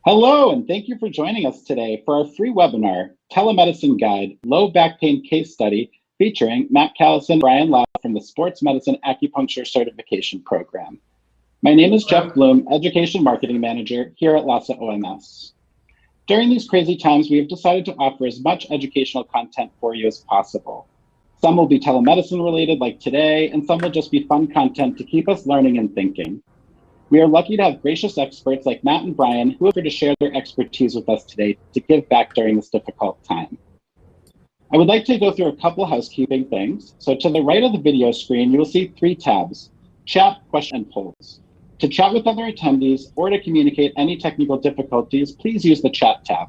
Hello, and thank you for joining us today for our free webinar, Telemedicine Guide, Low Back Pain Case Study, featuring Matt Callison and Brian Lau from the Sports Medicine Acupuncture Certification Program. My name is Jeff Bloom, Education Marketing Manager here at L.A.c OMS. During these crazy times, we have decided to offer as much educational content for you as possible. Some will be telemedicine related like today, and some will just be fun content to keep us learning and thinking. We are lucky to have gracious experts like Matt and Brian who are here to share their expertise with us today to give back during this difficult time. I would like to go through a couple housekeeping things. So to the right of the video screen, you will see 3 tabs: chat, question, and polls. To chat with other attendees or to communicate any technical difficulties, please use the chat tab.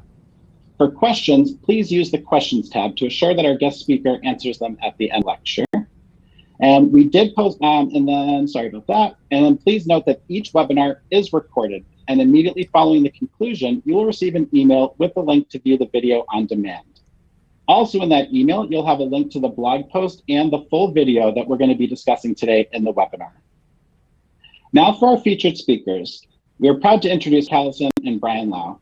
For questions, please use the questions tab to assure that our guest speaker answers them at the end of the lecture. And we did post, and then please note that each webinar is recorded, and immediately following the conclusion, you will receive an email with a link to view the video on demand. Also in that email, you'll have a link to the blog post and the full video that we're going to be discussing today in the webinar. Now for our featured speakers. We are proud to introduce Callison and Brian Lau.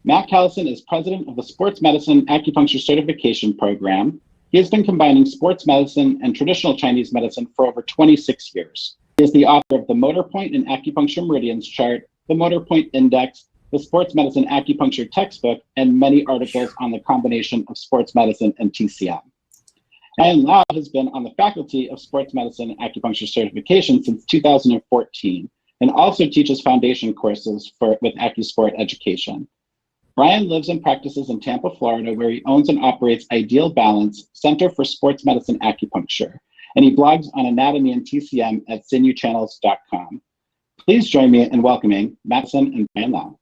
Matt Callison is president of the Sports Medicine Acupuncture Certification Program. He has been combining sports medicine and traditional Chinese medicine for over 26 years. He is the author of the Motor Point and Acupuncture Meridians Chart, the Motor Point Index, the Sports Medicine Acupuncture Textbook, and many articles on the combination of sports medicine and TCM. Brian Lau has been on the faculty of Sports Medicine Acupuncture Certification since 2014, and also teaches foundation courses with AcuSport education. Brian lives and practices in Tampa, Florida, where he owns and operates Ideal Balance Center for Sports Medicine Acupuncture, and he blogs on anatomy and TCM at sinuchannels.com. Please join me in welcoming Mattson and Brian Lau.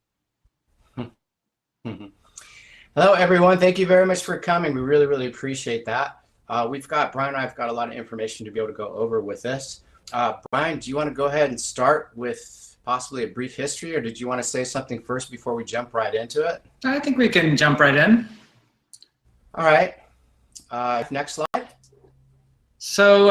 Hello, everyone. Thank you very much for coming. We really appreciate that. Brian and I have got a lot of information to be able to go over with this. Brian, do you want to go ahead and start with possibly a brief history, or did you want to say something first before we jump right into it? I think we can jump right in. All right. Next slide. So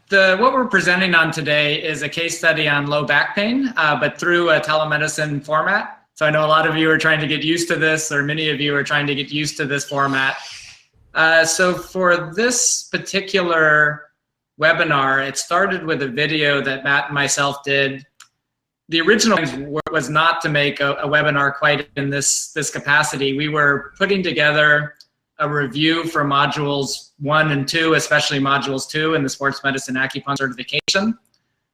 what we're presenting on today is a case study on low back pain, but through a telemedicine format. So I know a lot of you are trying to get used to this, or many of you are trying to get used to this format. So for this particular webinar, it started with a video that Matt and myself did. The original was not to make a webinar quite in this capacity. We were putting together a review for modules 1 and 2, especially modules 2 in the Sports Medicine Acupuncture Certification.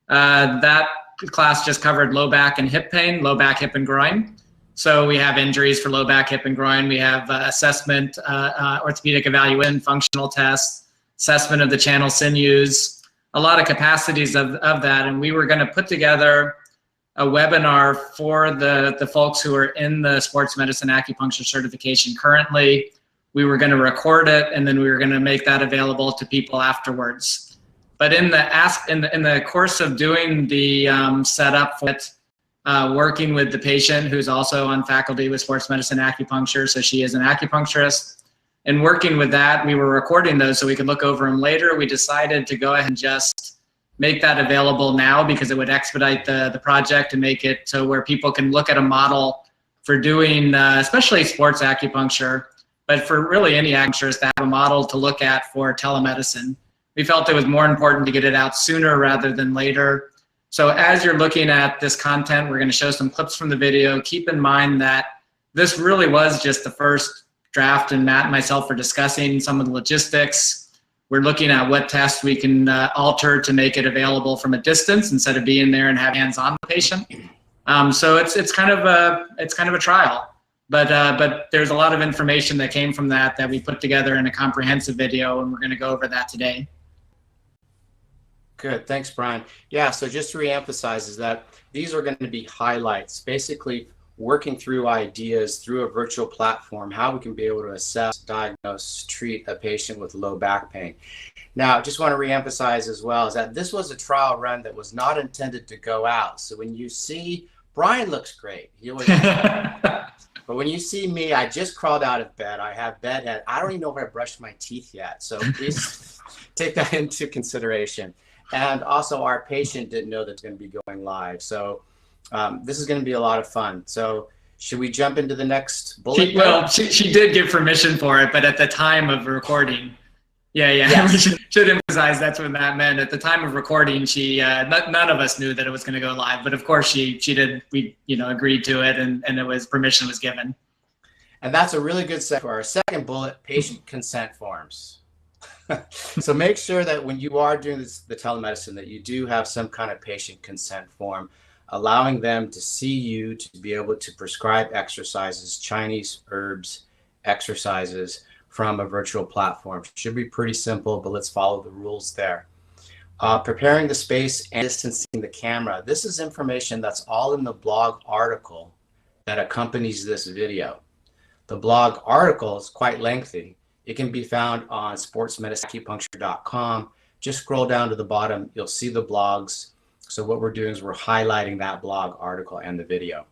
That class just covered low back and hip pain, low back, hip, and groin. So we have injuries for low back, hip, and groin. We have assessment, orthopedic evaluation, functional tests, assessment of the channel sinews, a lot of capacities of that. And we were going to put together a webinar for the folks who are in the Sports Medicine Acupuncture Certification currently. We were going to record it, and then we were going to make that available to people afterwards. But in the course of doing the setup for it, working with the patient who's also on faculty with Sports Medicine Acupuncture, so she is an acupuncturist, and working with that, we were recording those so we could look over them later. We decided to go ahead and just make that available now because it would expedite the project and make it to where people can look at a model for doing, especially sports acupuncture, but for really any acupuncturist to have a model to look at for telemedicine. We felt it was more important to get it out sooner rather than later. So as you're looking at this content, we're going to show some clips from the video. Keep in mind that this really was just the first draft, and Matt and myself are discussing some of the logistics. We're looking at what tests we can alter to make it available from a distance instead of being there and have hands-on the patient. So it's kind of a trial, but there's a lot of information that came from that we put together in a comprehensive video, and we're going to go over that today. Good, thanks, Brian. Yeah, so just to reemphasize is that these are going to be highlights, basically working through ideas through a virtual platform, how we can be able to assess, diagnose, treat a patient with low back pain. Now, I just want to reemphasize as well is that this was a trial run that was not intended to go out. So when you see, Brian looks great. He always but when you see me, I just crawled out of bed. I have bedhead. I don't even know if I brushed my teeth yet. So please take that into consideration. And also our patient didn't know that's going to be going live. So this is going to be a lot of fun. So Should we jump into the next bullet? She did give permission for it, but at the time of recording, Yes. we should emphasize that's what that meant. At the time of recording, she none of us knew that it was going to go live, but of course she did. We agreed to it, and permission was given. And that's a really good segue for our second bullet: patient consent forms. So make sure that when you are doing the telemedicine, that you do have some kind of patient consent form, allowing them to see you to be able to prescribe exercises, Chinese herbs, exercises from a virtual platform. Should be pretty simple, but let's follow the rules there. Preparing the space and distancing the camera. This is information that's all in the blog article that accompanies this video. The blog article is quite lengthy. It can be found on sportsmedicineacupuncture.com. Just scroll down to the bottom, you'll see the blogs. So what we're doing is we're highlighting that blog article and the video.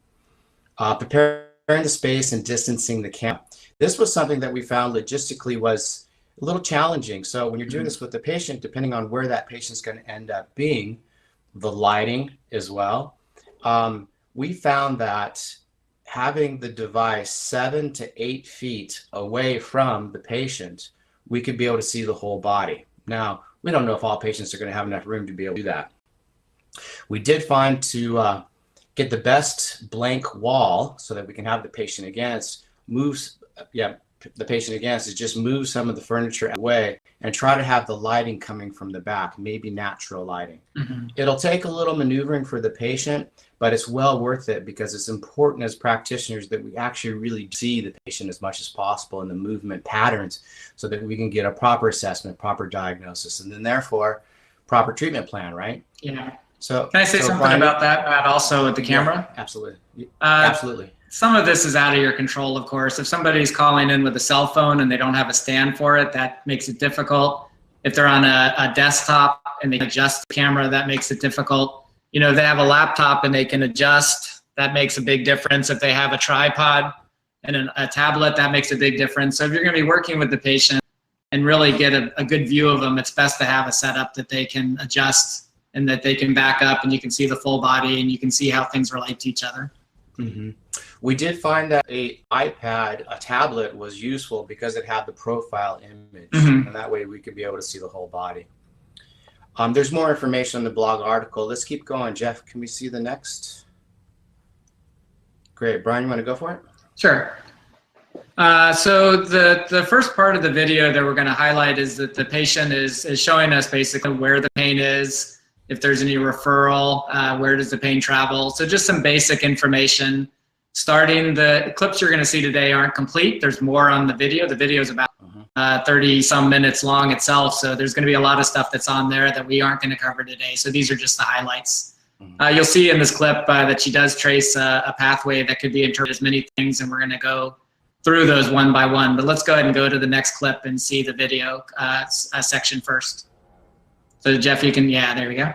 Preparing the space and distancing the camera. This was something that we found logistically was a little challenging. So when you're doing this with the patient, depending on where that patient's going to end up being, the lighting as well, we found that having the device 7 to 8 feet away from the patient, we could be able to see the whole body. Now, we don't know if all patients are going to have enough room to be able to do that. We did find to get the best blank wall so that we can have the patient against, the patient against is just move some of the furniture away and try to have the lighting coming from the back, maybe natural lighting. Mm-hmm. It'll take a little maneuvering for the patient, but it's well worth it because it's important as practitioners that we actually really see the patient as much as possible and the movement patterns so that we can get a proper assessment, proper diagnosis, and then therefore proper treatment plan, right? Yeah. So can I say something Brian, about that, Matt, also with the camera? Yeah, absolutely. Absolutely. Some of this is out of your control, of course. If somebody's calling in with a cell phone and they don't have a stand for it, that makes it difficult. If they're on a desktop and they adjust the camera, that makes it difficult. If they have a laptop and they can adjust, that makes a big difference. If they have a tripod and a tablet, that makes a big difference. So if you're going to be working with the patient and really get a good view of them, it's best to have a setup that they can adjust and that they can back up and you can see the full body and you can see how things relate to each other. Mm-hmm. We did find that a tablet was useful because it had the profile image, mm-hmm. and that way we could be able to see the whole body. There's more information on the blog article. Let's keep going. Jeff, can we see the next? Great. Brian, you want to go for it? Sure. So the first part of the video that we're going to highlight is that the patient is showing us basically where the pain is, if there's any referral, where does the pain travel. So just some basic information. Starting, the clips you're going to see today aren't complete. There's more on the video. The video is about 30 some minutes long itself. So there's going to be a lot of stuff that's on there that we aren't going to cover today. So these are just the highlights. You'll see in this clip that she does trace a pathway that could be interpreted as many things, and we're going to go through those one by one. But let's go ahead and go to the next clip and see the video section first. So Jeff, you can, there we go.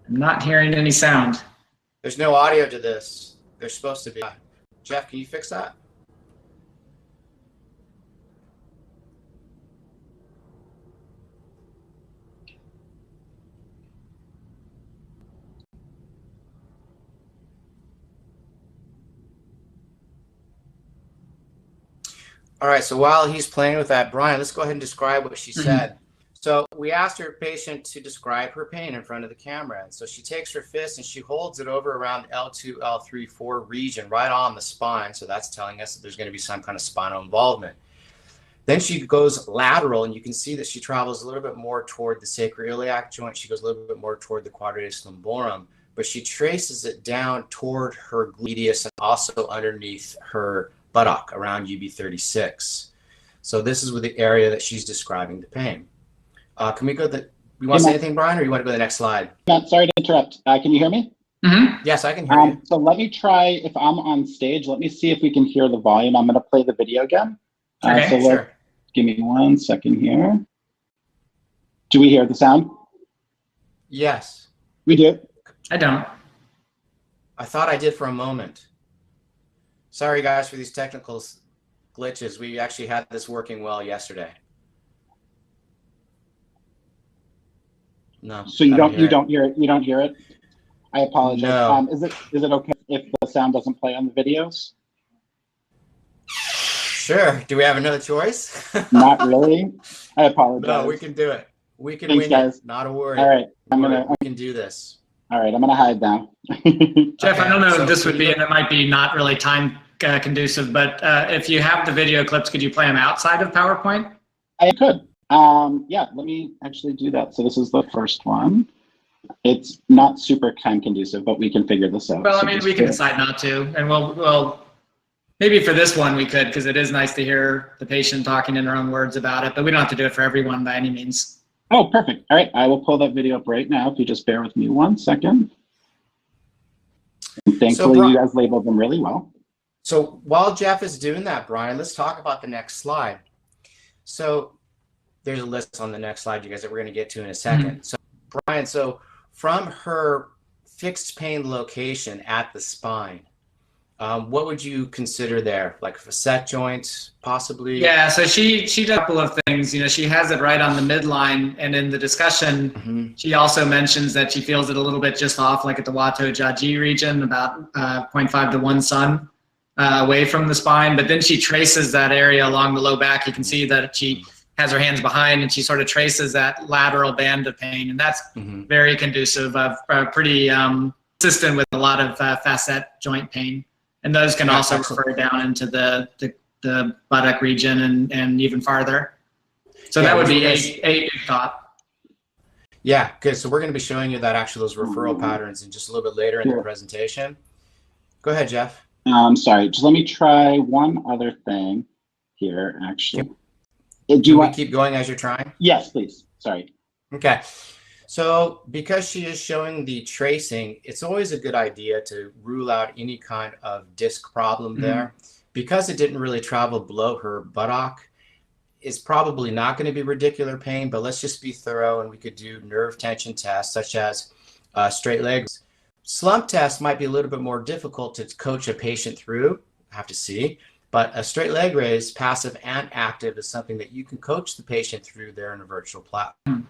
I'm not hearing any sound. There's no audio to this. There's supposed to be. Jeff, can you fix that? All right, so while he's playing with that, Brian, let's go ahead and describe what she said. So we asked her patient to describe her pain in front of the camera. And so she takes her fist and she holds it over around L2, L3, 4 region right on the spine. So that's telling us that there's going to be some kind of spinal involvement. Then she goes lateral, and you can see that she travels a little bit more toward the sacroiliac joint. She goes a little bit more toward the quadratus lumborum, but she traces it down toward her gluteus and also underneath her buttock around UB36. So this is with the area that she's describing the pain. Can we go you want to say anything, Brian, or you want to go to the next slide? Matt, sorry to interrupt. Can you hear me? Mm-hmm. Yes, I can hear you. So let me try, if I'm on stage, let me see if we can hear the volume. I'm going to play the video again. Okay, so sure. Give me 1 second here. Do we hear the sound? Yes. We do? I don't. I thought I did for a moment. Sorry, guys, for these technical glitches. We actually had this working well yesterday. No. So you don't hear it. You don't hear it. I apologize. No. Is it okay if the sound doesn't play on the videos? Sure. Do we have another choice? Not really. I apologize. No, we can do it. We can Thanks, win guys. it. Not a worry. All right. We can do this. All right. I'm gonna hide now. Jeff, Okay, I don't know so if this would be, and it might be not really time conducive, but if you have the video clips, could you play them outside of PowerPoint? I could. Yeah. Let me actually do that. So this is the first one. It's not super time conducive, but we can figure this out. Well, I So mean, just we can decide not to, and we'll maybe for this one we could, because it is nice to hear the patient talking in their own words about it, but we don't have to do it for everyone by any means. Oh, perfect. All right. I will pull that video up right now. If you just bear with me 1 second. And thankfully, you guys labeled them really well. So while Jeff is doing that, Brian, let's talk about the next slide. So there's a list on the next slide, you guys, that we're going to get to in a second. So Brian, so from her fixed pain location at the spine, what would you consider there? Like facet joints, possibly? Yeah, so she does a couple of things. You know, she has it right on the midline, and in the discussion, she also mentions that she feels it a little bit just off, like at the Wato-Jaji region, about 0.5 to 1 sun away from the spine. But then she traces that area along the low back. You can see that she has her hands behind, and she sort of traces that lateral band of pain, and that's very conducive of pretty consistent with a lot of facet joint pain. And those can also refer down into the buttock region and even farther. So that would be a big thought. Yeah, good. So we're going to be showing you that actually those referral patterns in just a little bit later in the presentation. Go ahead, Jeff. Sorry, just let me try one other thing here, actually. Do you want to keep going as you're trying? Yes, please. Sorry. Okay. So because she is showing the tracing, it's always a good idea to rule out any kind of disc problem there. Because it didn't really travel below her buttock, it's probably not going to be radicular pain, but let's just be thorough, and we could do nerve tension tests such as straight legs. Slump test might be a little bit more difficult to coach a patient through, have to see, but a straight leg raise, passive and active, is something that you can coach the patient through there in a virtual platform.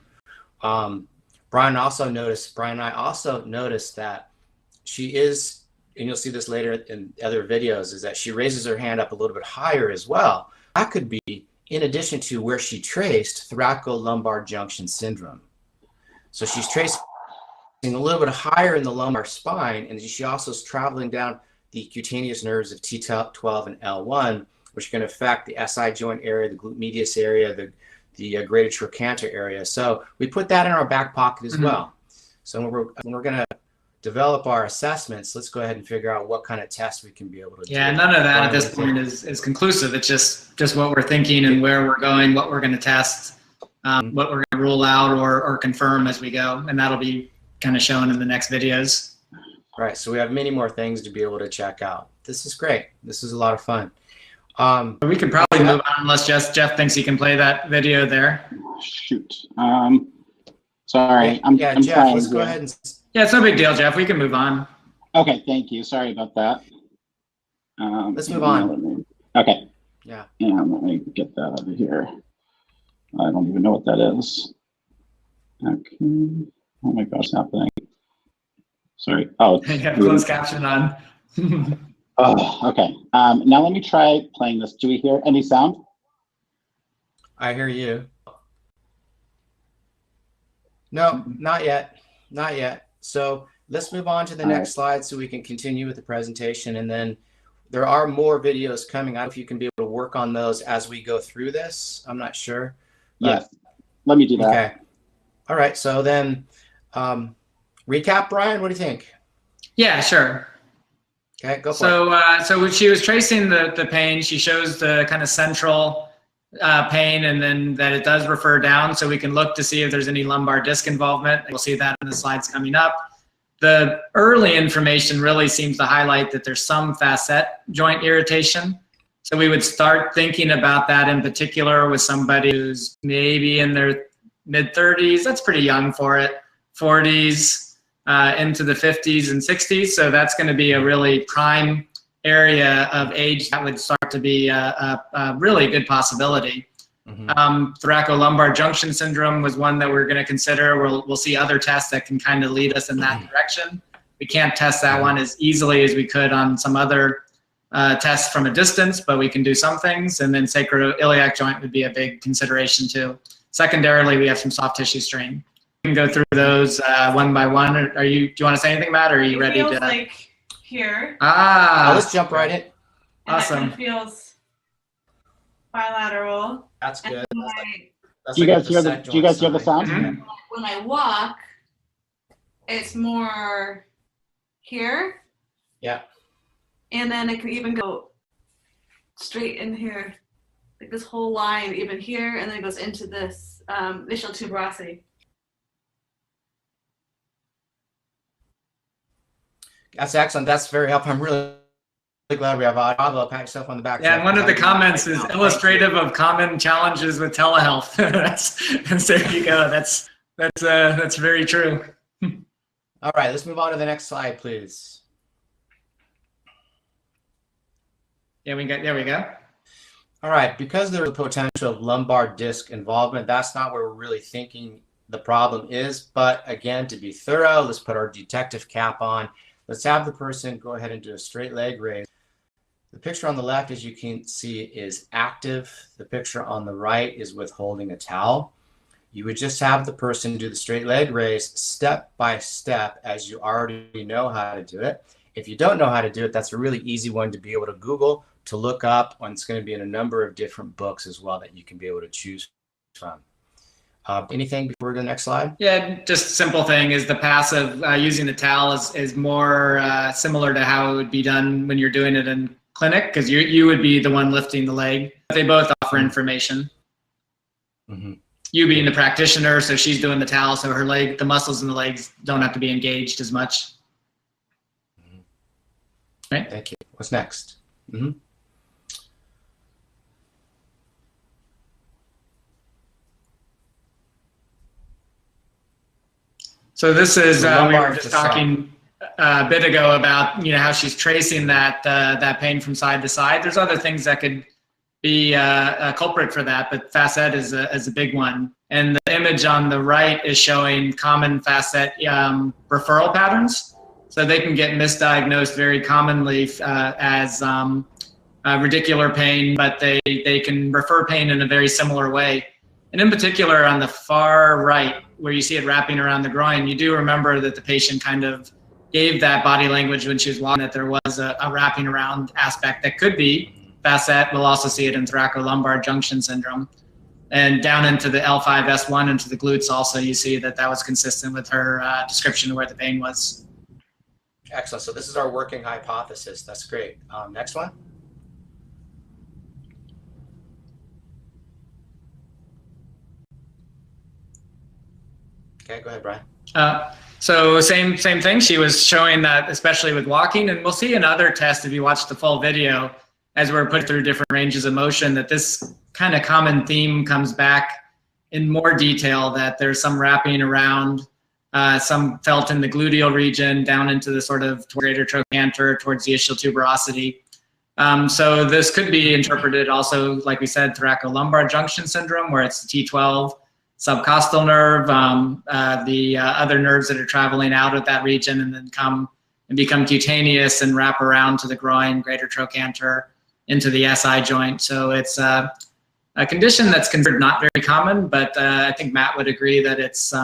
Brian and I also noticed that she is, and you'll see this later in other videos, is that she raises her hand up a little bit higher as well. That could be in addition to where she traced thoracolumbar junction syndrome. So she's tracing a little bit higher in the lumbar spine, and she also is traveling down the cutaneous nerves of T12 and L1, which can affect the SI joint area, the glute medius area, the greater trochanter area. So we put that in our back pocket as well. So when we're going to develop our assessments, let's go ahead and figure out what kind of tests we can be able to do. Yeah, none of that at this point is conclusive. It's just what we're thinking and where we're going, what we're going to test, what we're going to rule out or confirm as we go. And that'll be kind of shown in the next videos. Right. So we have many more things to be able to check out. This is great. This is a lot of fun. We could probably move on unless Jeff thinks he can play that video there. Shoot. Sorry. Jeff, let's go ahead and... Yeah, it's no big deal, Jeff. We can move on. Okay, thank you. Sorry about that. Let's move on. Okay. Yeah. Let me get that over here. I don't even know what that is. Okay. Oh my gosh, happening. Sorry. Oh, you have closed caption on. Oh, okay. Now let me try playing this. Do we hear any sound? I hear you. No, not yet. Not yet. So let's move on to the next slide so we can continue with the presentation. And then there are more videos coming. I don't know if you can be able to work on those as we go through this. I'm not sure. Yes. Let me do that. Okay. All right. So then recap, Brian, what do you think? Yeah, sure. Okay, go for it. So when she was tracing the pain, she shows the kind of central pain, and then that it does refer down, so we can look to see if there's any lumbar disc involvement. We'll see that in the slides coming up. The early information really seems to highlight that there's some facet joint irritation. So we would start thinking about that in particular with somebody who's maybe in their mid-30s. That's pretty young for it. 40s. Into the 50s and 60s. So that's going to be a really prime area of age that would start to be a really good possibility. Thoracolumbar junction syndrome was one that we're going to consider. We'll see other tests that can kind of lead us in that direction. We can't test that one as easily as we could on some other tests from a distance, but we can do some things. And then sacroiliac joint would be a big consideration too. Secondarily, we have some soft tissue strain. We can go through those one by one. Do you want to say anything, Matt, or are you ready to? It feels like here. Let's jump right in. Awesome. And it feels bilateral. That's good. Do you guys hear the sound? Mm-hmm. When I walk, it's more here. Yeah. And then it can even go straight in here, like this whole line, even here, and then it goes into this ischial tuberosity. That's excellent. That's very helpful. I'm really glad we have I'll pat yourself on the back. Yeah, and one of the comments is illustrative of common challenges with telehealth. There you go. That's very true. All right, let's move on to the next slide, please. Yeah, there we go. All right, because there's a potential of lumbar disc involvement, that's not where we're really thinking the problem is. But again, to be thorough, let's put our detective cap on. Let's have the person go ahead and do a straight leg raise. The picture on the left, as you can see, is active. The picture on the right is with holding a towel. You would just have the person do the straight leg raise step by step as you already know how to do it. If you don't know how to do it, that's a really easy one to be able to Google, to look up, and it's going to be in a number of different books as well that you can be able to choose from. Anything before we go to the next slide? Yeah, just a simple thing is the passive using the towel is more similar to how it would be done when you're doing it in clinic, because you would be the one lifting the leg. They both offer information. Mm-hmm. You being the practitioner, so she's doing the towel, so her leg, the muscles in the legs don't have to be engaged as much. Mm-hmm. Right? Thank you. What's next? Mm-hmm. So this is we were just talking a bit ago about how she's tracing that pain from side to side. There's other things that could be a culprit for that, but facet is a big one. And the image on the right is showing common facet referral patterns. So they can get misdiagnosed very commonly as radicular pain, but they can refer pain in a very similar way. And in particular, on the far right, where you see it wrapping around the groin, you do remember that the patient kind of gave that body language when she was walking, that there was a wrapping around aspect that could be facet. We'll also see it in thoracolumbar junction syndrome. And down into the L5-S1, into the glutes also, you see that was consistent with her description of where the pain was. Excellent. So this is our working hypothesis. That's great. Next one. Okay, go ahead, Brian. So same thing. She was showing that, especially with walking, and we'll see in other tests, if you watch the full video, as we're put through different ranges of motion, that this kind of common theme comes back in more detail, that there's some wrapping around, some felt in the gluteal region, down into the sort of greater trochanter, towards the ischial tuberosity. So this could be interpreted also, like we said, thoracolumbar junction syndrome, where it's the T12 subcostal nerve, the other nerves that are traveling out of that region and then come and become cutaneous and wrap around to the groin, greater trochanter, into the SI joint. So it's a condition that's considered not very common, but I think Matt would agree that it's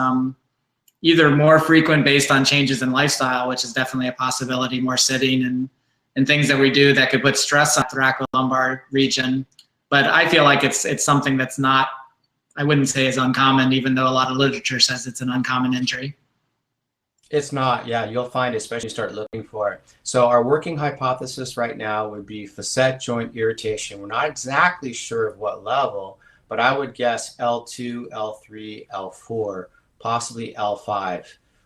either more frequent based on changes in lifestyle, which is definitely a possibility, more sitting and things that we do that could put stress on the thoracolumbar region. But I feel like it's something that's not, I wouldn't say is uncommon, even though a lot of literature says it's an uncommon injury. It's not, yeah, you'll find it, especially if you start looking for it. So our working hypothesis right now would be facet joint irritation. We're not exactly sure of what level, but I would guess L2, L3, L4, possibly L5.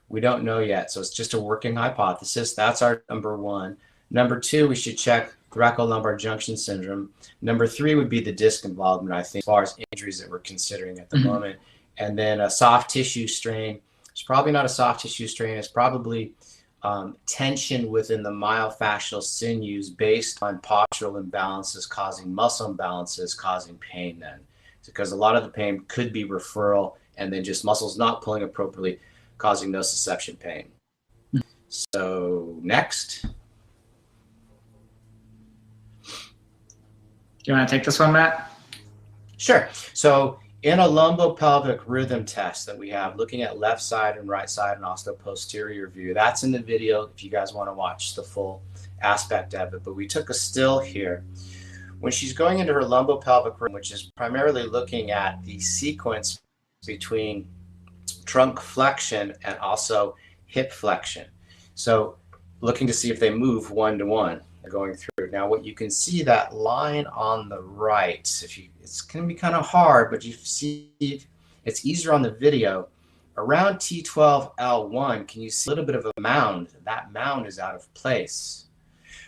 We don't know yet, so it's just a working hypothesis. That's our number one. Number two, we should check thoracolumbar junction syndrome. Number three would be the disc involvement, I think, as far as injuries that we're considering at the moment. And then a soft tissue strain. It's probably not a soft tissue strain. It's probably tension within the myofascial sinews based on postural imbalances causing muscle imbalances causing pain then. because a lot of the pain could be referral and then just muscles not pulling appropriately, causing nociception pain. So next. Do you want to take this one, Matt? Sure. So in a lumbopelvic rhythm test that we have, looking at left side and right side and also posterior view, that's in the video if you guys want to watch the full aspect of it. But we took a still here. When she's going into her lumbopelvic rhythm, which is primarily looking at the sequence between trunk flexion and also hip flexion. So looking to see if they move one to one going through. Now what you can see, that line on the right, it's going to be kind of hard, but you see it's easier on the video. Around T12L1, can you see a little bit of a mound? That mound is out of place.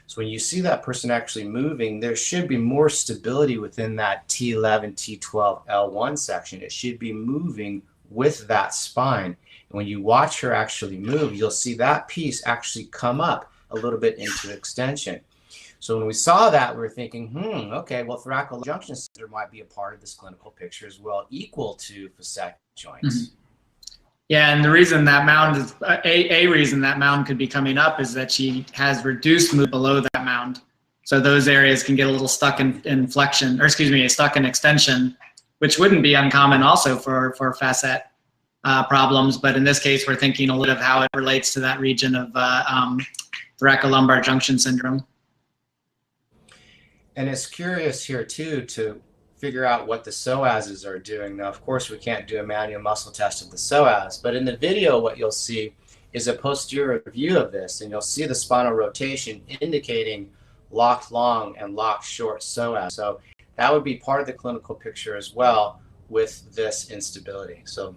So when you see that person actually moving, there should be more stability within that T11, T12L1 section. It should be moving with that spine. And when you watch her actually move, you'll see that piece actually come up a little bit into extension. So when we saw that, we were thinking, okay, well, thoracic junction syndrome might be a part of this clinical picture as well, equal to facet joints. Mm-hmm. Yeah, and the reason that mound is a reason that mound could be coming up is that she has reduced movement below that mound. So those areas can get a little stuck in flexion, or excuse me, stuck in extension, which wouldn't be uncommon also for facet problems. But in this case, we're thinking a little bit of how it relates to that region of thoracolumbar junction syndrome. And it's curious here too to figure out what the psoases are doing. Now, of course, we can't do a manual muscle test of the psoas, but in the video, what you'll see is a posterior view of this, and you'll see the spinal rotation indicating locked long and locked short psoas. So that would be part of the clinical picture as well with this instability. So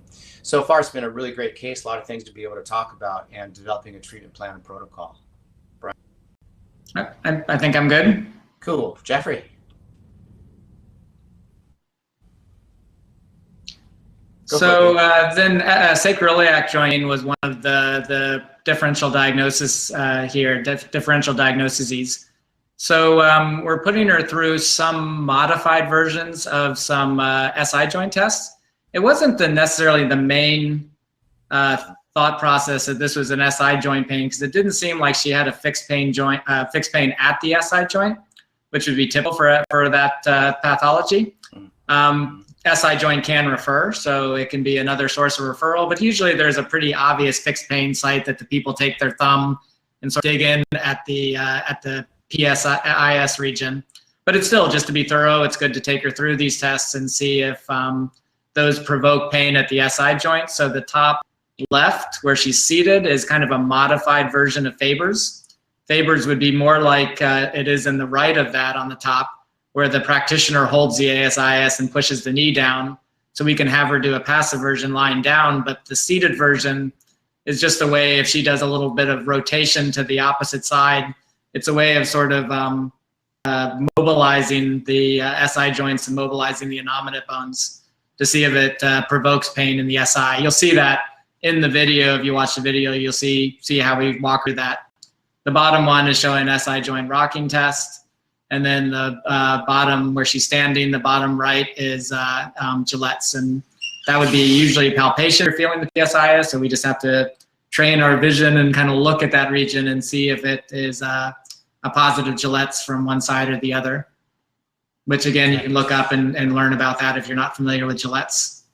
far it's been a really great case, a lot of things to be able to talk about, and developing a treatment plan and protocol. Brian? I think I'm good. Cool. Jeffrey? So then sacroiliac joint was one of the differential diagnoses here, differential diagnoses. So we're putting her through some modified versions of some SI joint tests. It wasn't necessarily the main thought process that this was an SI joint pain, because it didn't seem like she had a fixed pain at the SI joint, which would be typical for that pathology. SI joint can refer, so it can be another source of referral, but usually there's a pretty obvious fixed pain site that the people take their thumb and sort of dig in at the PSIS region. But it's still, just to be thorough, it's good to take her through these tests and see if those provoke pain at the SI joint. So the top left, where she's seated, is kind of a modified version of Faber's. Faber's would be more like it is in the right of that on the top, where the practitioner holds the ASIS and pushes the knee down. So we can have her do a passive version lying down, but the seated version is just a way, if she does a little bit of rotation to the opposite side, it's a way of sort of mobilizing the SI joints and mobilizing the innominate bones to see if it provokes pain in the SI. You'll see that in the video. If you watch the video, you'll see how we walk through that. The bottom one is showing SI joint rocking test. And then the bottom, where she's standing, the bottom right is Gillette's. And that would be usually palpation or feeling the PSIS. So we just have to train our vision and kind of look at that region and see if it is a positive Gillette's from one side or the other. Which again, you can look up and learn about that if you're not familiar with Gillette's.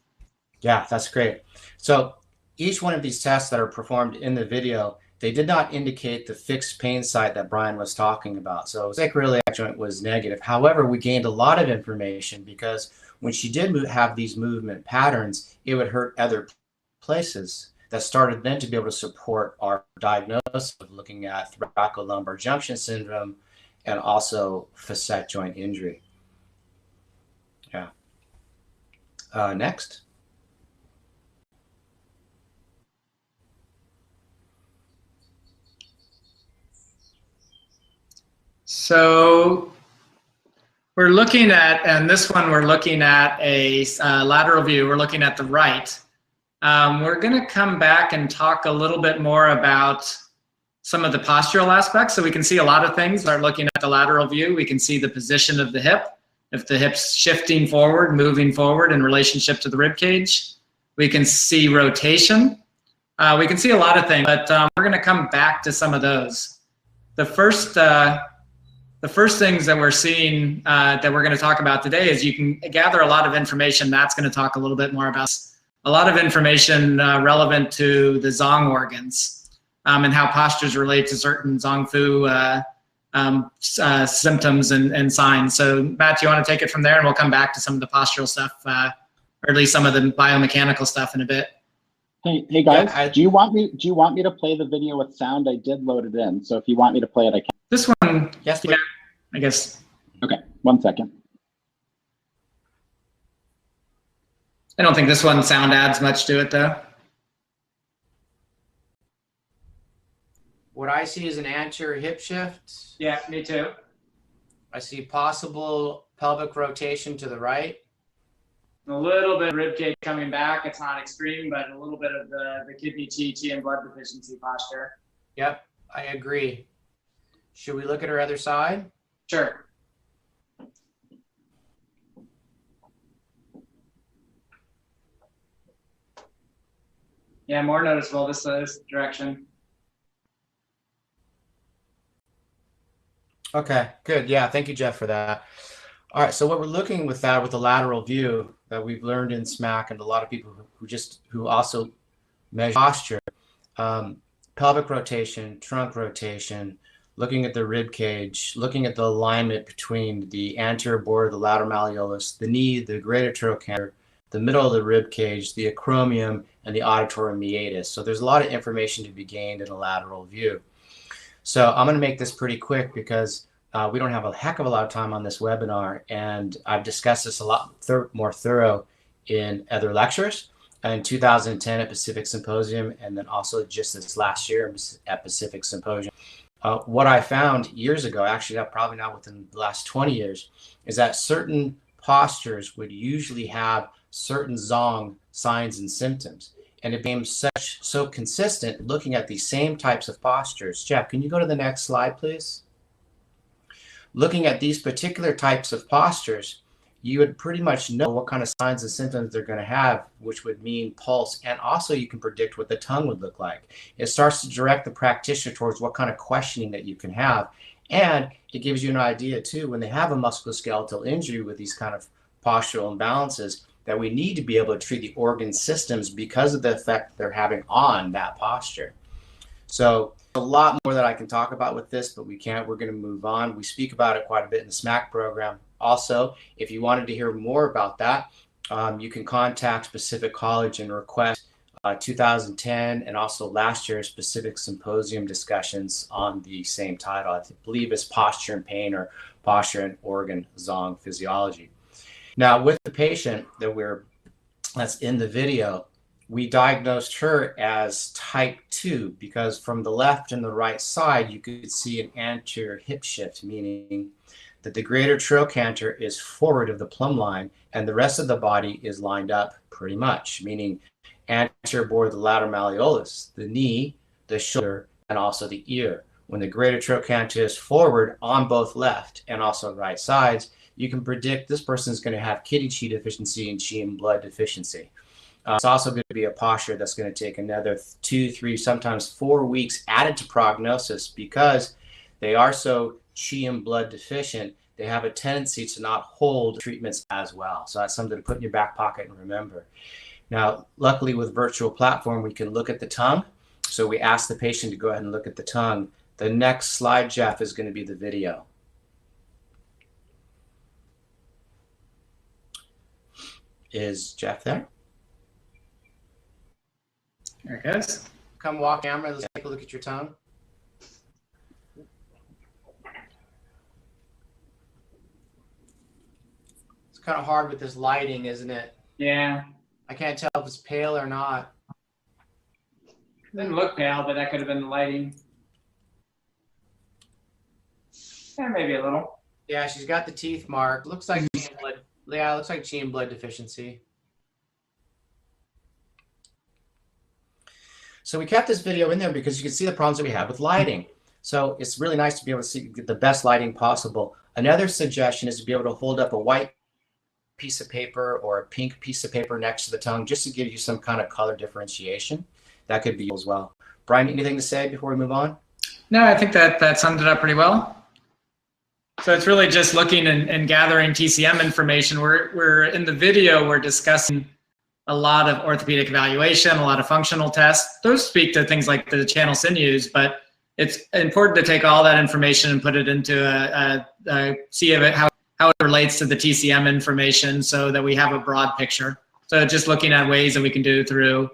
Yeah, that's great. So each one of these tests that are performed in the video, they did not indicate the fixed pain site that Brian was talking about. So sacroiliac joint was negative. However, we gained a lot of information, because when she did have these movement patterns, it would hurt other places. That started then to be able to support our diagnosis of looking at thoracolumbar junction syndrome and also facet joint injury. Yeah. Next. So we're looking at, and this one we're looking at a lateral view. We're looking at the right. We're going to come back and talk a little bit more about some of the postural aspects. So we can see a lot of things. We're looking at the lateral view. We can see the position of the hip, if the hip's shifting forward, moving forward in relationship to the rib cage. We can see rotation. We can see a lot of things, but we're going to come back to some of those. The first things that we're seeing that we're going to talk about today is you can gather a lot of information. Matt's going to talk a little bit more about a lot of information relevant to the Zong organs and how postures relate to certain Zong Fu symptoms and signs. So Matt, you want to take it from there, and we'll come back to some of the postural stuff, or at least some of the biomechanical stuff in a bit. Hey guys, yeah, do you want me to play the video with sound? I did load it in, so if you want me to play it, I can. This one, yes, yeah, I guess. Okay, 1 second. I don't think this one sound adds much to it though. What I see is an anterior hip shift. Yeah, me too. I see possible pelvic rotation to the right. A little bit of ribcage coming back. It's not extreme, but a little bit of the kidney chi and blood deficiency posture. Yep, I agree. Should we look at her other side? Sure. Yeah, more noticeable this direction. Okay, good. Yeah, thank you, Jeff, for that. All right, so what we're looking with that, with the lateral view that we've learned in SMAC, and a lot of people who also measure posture, pelvic rotation, trunk rotation, looking at the rib cage, looking at the alignment between the anterior border, the lateral malleolus, the knee, the greater trochanter, the middle of the rib cage, the acromion, and the auditory meatus. So there's a lot of information to be gained in a lateral view. So I'm going to make this pretty quick because we don't have a heck of a lot of time on this webinar, and I've discussed this a lot more thorough in other lectures in 2010 at Pacific Symposium, and then also just this last year at Pacific Symposium. What I found years ago, actually probably not within the last 20 years, is that certain postures would usually have certain Zong signs and symptoms. And it became so consistent looking at these same types of postures. Jeff, can you go to the next slide, please? Looking at these particular types of postures, you would pretty much know what kind of signs and symptoms they're going to have, which would mean pulse. And also you can predict what the tongue would look like. It starts to direct the practitioner towards what kind of questioning that you can have. And it gives you an idea too, when they have a musculoskeletal injury with these kind of postural imbalances, that we need to be able to treat the organ systems because of the effect they're having on that posture. So a lot more that I can talk about with this, but we can't. We're going to move on. We speak about it quite a bit in the SMAC program. Also, if you wanted to hear more about that, you can contact Pacific College and request 2010 and also last year's Pacific Symposium discussions on the same title. I believe it's Posture and Pain, or Posture and Organ Zong Physiology. Now, with the patient that's in the video, we diagnosed her as type 2 because from the left and the right side, you could see an anterior hip shift, meaning that the greater trochanter is forward of the plumb line and the rest of the body is lined up pretty much, meaning anterior border of the lateral malleolus, the knee, the shoulder, and also the ear. When the greater trochanter is forward on both left and also right sides, you can predict this person is going to have kidney chi deficiency and chi and blood deficiency. It's also going to be a posture that's going to take another 2, 3, sometimes 4 weeks added to prognosis because they are so chi and blood deficient. They have a tendency to not hold treatments as well. So that's something to put in your back pocket and remember. Now, luckily with virtual platform, we can look at the tongue. So we ask the patient to go ahead and look at the tongue. The next slide, Jeff, is going to be the video. Is Jeff there? There it goes. Come walk camera. Let's take a look at your tongue. It's kind of hard with this lighting, isn't it? Yeah. I can't tell if it's pale or not. It didn't look pale, but that could have been the lighting. Yeah, maybe a little. Yeah, she's got the teeth mark. Looks like blood. Yeah, it looks like chi and blood deficiency. So we kept this video in there because you can see the problems that we have with lighting. So it's really nice to be able to see, get the best lighting possible Another suggestion is to be able to hold up a white piece of paper or a pink piece of paper next to the tongue just to give you some kind of color differentiation. That could be as well. Brian, anything to say before we move on? No, I think that summed it up pretty well. So it's really just looking and gathering TCM information. We're in the video, we're discussing a lot of orthopedic evaluation, a lot of functional tests. Those speak to things like the channel sinews, but it's important to take all that information and put it into see how it relates to the TCM information so that we have a broad picture. So just looking at ways that we can do through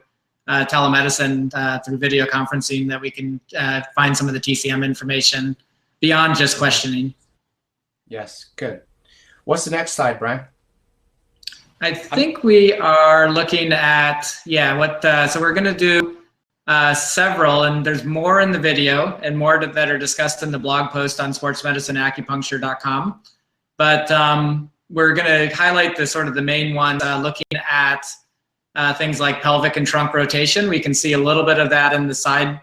telemedicine, through video conferencing, that we can find some of the TCM information beyond just questioning. Yes, good. What's the next slide, Brian? I think we are looking at, so we're going to do several, and there's more in the video and more that are discussed in the blog post on sportsmedicineacupuncture.com. But we're going to highlight the sort of the main one, looking at things like pelvic and trunk rotation. We can see a little bit of that in the side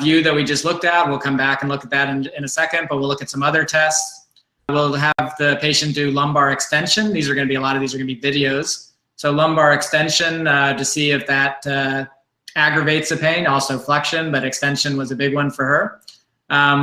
view that we just looked at. We'll come back and look at that in a second, but we'll look at some other tests. We'll have the patient do lumbar extension. These are going to be, a lot of these are going to be videos. So lumbar extension to see if that aggravates the pain, also flexion, but extension was a big one for her.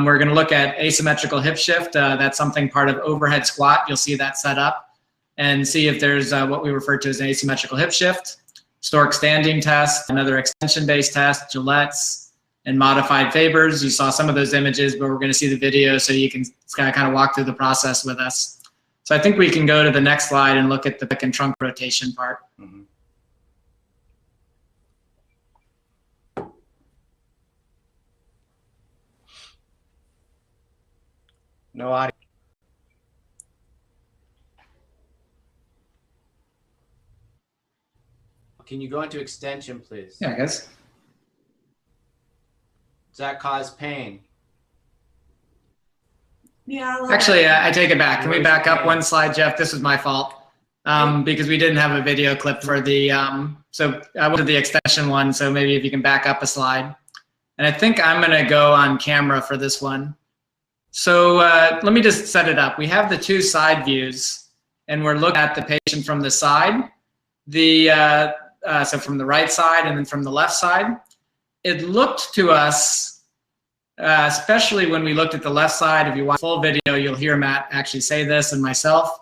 We're going to look at asymmetrical hip shift. That's something part of overhead squat. You'll see that set up, and see if there's what we refer to as an asymmetrical hip shift. Stork standing test, another extension-based test, Gillette's, and modified Fabers. You saw some of those images, but we're going to see the video so you can kind of walk through the process with us. So I think we can go to the next slide and look at the pelvic and trunk rotation part. Mm-hmm. No audio. Can you go into extension, please? Yeah, I guess. Does that cause pain? Yeah. Actually, I take it back. Can we back up one slide, Jeff? This was my fault because we didn't have a video clip for the, so I went to the extension one, so maybe if you can back up a slide. And I think I'm going to go on camera for this one. So let me just set it up. We have the two side views, and we're looking at the patient from the side, so from the right side and then from the left side. It looked to us, especially when we looked at the left side, if you watch the full video, you'll hear Matt actually say this and myself.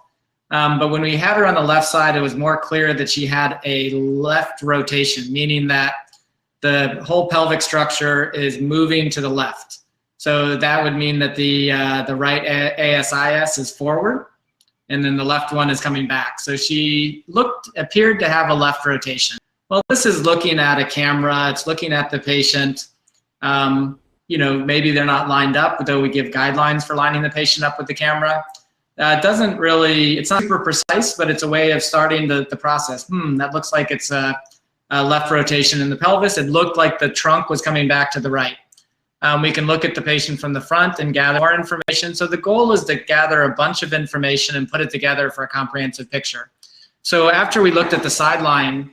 But when we had her on the left side, it was more clear that she had a left rotation, meaning that the whole pelvic structure is moving to the left. So that would mean that the right ASIS is forward, and then the left one is coming back. So she appeared to have a left rotation. Well, this is looking at a camera. It's looking at the patient. Maybe they're not lined up, though we give guidelines for lining the patient up with the camera. It's not super precise, but it's a way of starting the process. That looks like it's a left rotation in the pelvis. It looked like the trunk was coming back to the right. We can look at the patient from the front and gather more information. So the goal is to gather a bunch of information and put it together for a comprehensive picture. So after we looked at the sideline,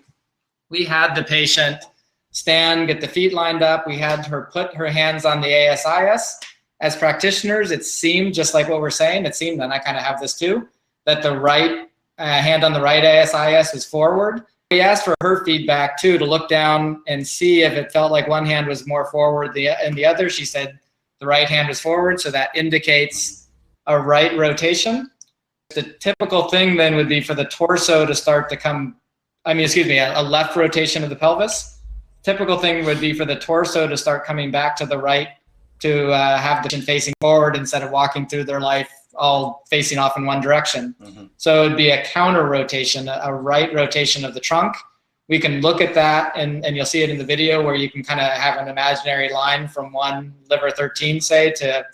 we had the patient stand, get the feet lined up. We had her put her hands on the ASIS. As practitioners, it seemed just like what we're saying. It seemed, and I kind of have this too, that the right hand on the right ASIS was forward. We asked for her feedback too, to look down and see if it felt like one hand was more forward and the other. She said the right hand was forward, so that indicates a right rotation. The typical thing then would be for the torso to start to come, a left rotation of the pelvis. Typical thing would be for the torso to start coming back to the right, to have the patient facing forward instead of walking through their life all facing off in one direction. Mm-hmm. So it'd be a counter rotation, a right rotation of the trunk. We can look at that, and you'll see it in the video where you can kind of have an imaginary line from one liver 13, say, to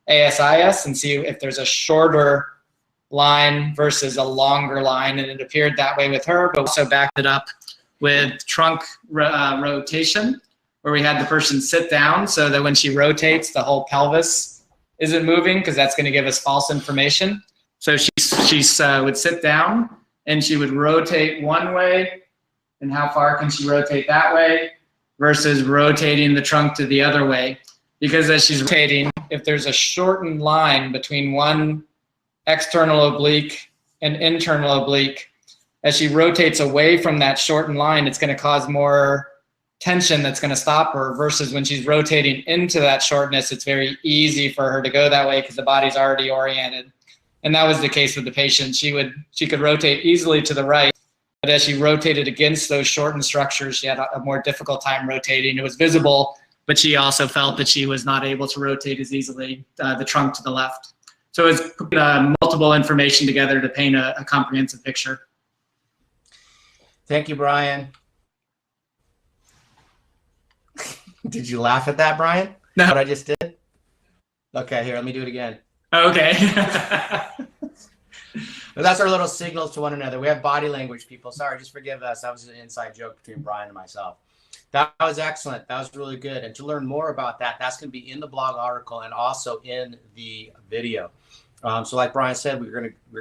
ASIS and see if there's a shorter line versus a longer line, and it appeared that way with her, but also backed it up with trunk rotation, where we had the person sit down so that when she rotates, the whole pelvis isn't moving, because that's going to give us false information. So she would sit down and she would rotate one way, and how far can she rotate that way versus rotating the trunk to the other way. Because as she's rotating, if there's a shortened line between one external oblique, and internal oblique. As she rotates away from that shortened line, it's going to cause more tension that's going to stop her, versus when she's rotating into that shortness, it's very easy for her to go that way because the body's already oriented. And that was the case with the patient. She could rotate easily to the right, but as she rotated against those shortened structures, she had a more difficult time rotating. It was visible, but she also felt that she was not able to rotate as easily, the trunk to the left. So it's multiple information together to paint a comprehensive picture. Thank you, Brian. Did you laugh at that, Brian? No. What I just did? Okay, here, let me do it again. Okay. But that's our little signals to one another. We have body language, people. Sorry, just forgive us. That was an inside joke between Brian and myself. That was excellent. That was really good. And to learn more about that, that's going to be in the blog article and also in the video. So like Brian said, we're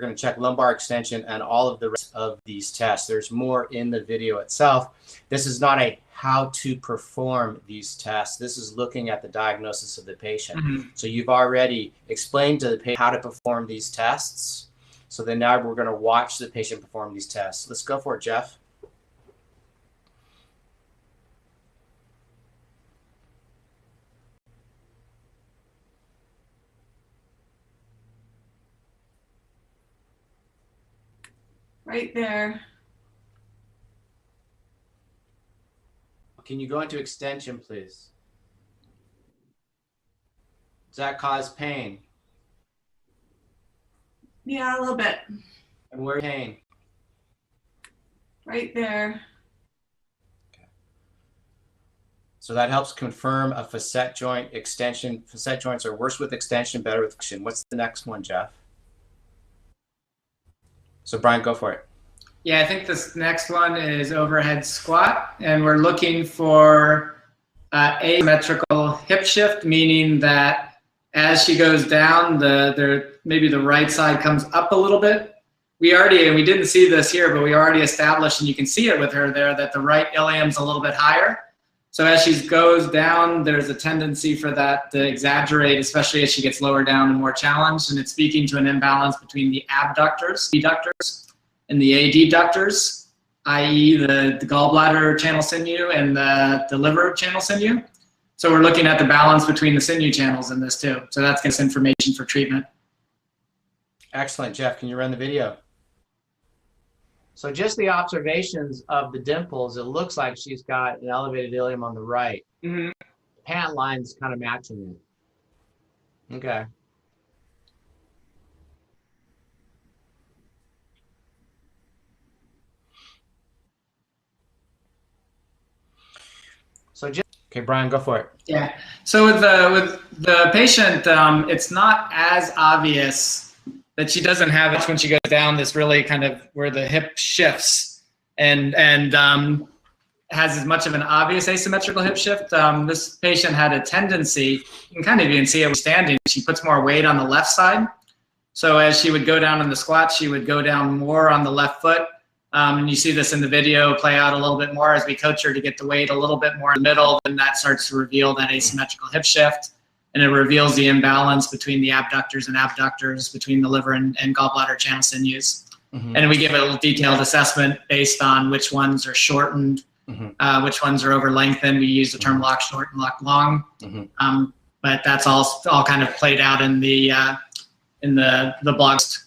going to check lumbar extension and all of the rest of these tests. There's more in the video itself. This is not a how to perform these tests. This is looking at the diagnosis of the patient. Mm-hmm. So you've already explained to the patient how to perform these tests. So then now we're going to watch the patient perform these tests. Let's go for it, Jeff. Right there. Can you go into extension, please? Does that cause pain? Yeah, a little bit. And where's pain? Right there. Okay. So that helps confirm a facet joint extension. Facet joints are worse with extension, better with flexion. What's the next one, Jeff? So Brian, go for it. Yeah, I think this next one is overhead squat, and we're looking for asymmetrical hip shift, meaning that as she goes down, maybe the right side comes up a little bit. We didn't see this here, but we already established, and you can see it with her there, that the right ilium's a little bit higher. So as she goes down, there's a tendency for that to exaggerate, especially as she gets lower down and more challenged. And it's speaking to an imbalance between the abductors, and the adductors, i.e. the gallbladder channel sinew and the liver channel sinew. So we're looking at the balance between the sinew channels in this too. So that's gets information for treatment. Excellent, Jeff. Can you run the video? So just the observations of the dimples, it looks like she's got an elevated ilium on the right. Mm-hmm. Pant line's kind of matching it. Okay. So just, okay, Brian, go for it. Yeah. So with the patient, it's not as obvious that she doesn't have it when she goes down this really kind of where the hip shifts and has as much of an obvious asymmetrical hip shift. This patient had a tendency, you can kind of even see it standing, she puts more weight on the left side. So as she would go down in the squat, she would go down more on the left foot. And you see this in the video play out a little bit more as we coach her to get the weight a little bit more in the middle, and that starts to reveal that asymmetrical hip shift. And it reveals the imbalance between the abductors and abductors, between the liver and gallbladder channel sinews. Mm-hmm. And we give a little detailed assessment based on which ones are shortened, mm-hmm. Which ones are over lengthened. We use the term lock short and lock long. Mm-hmm. But that's all kind of played out in the blogs.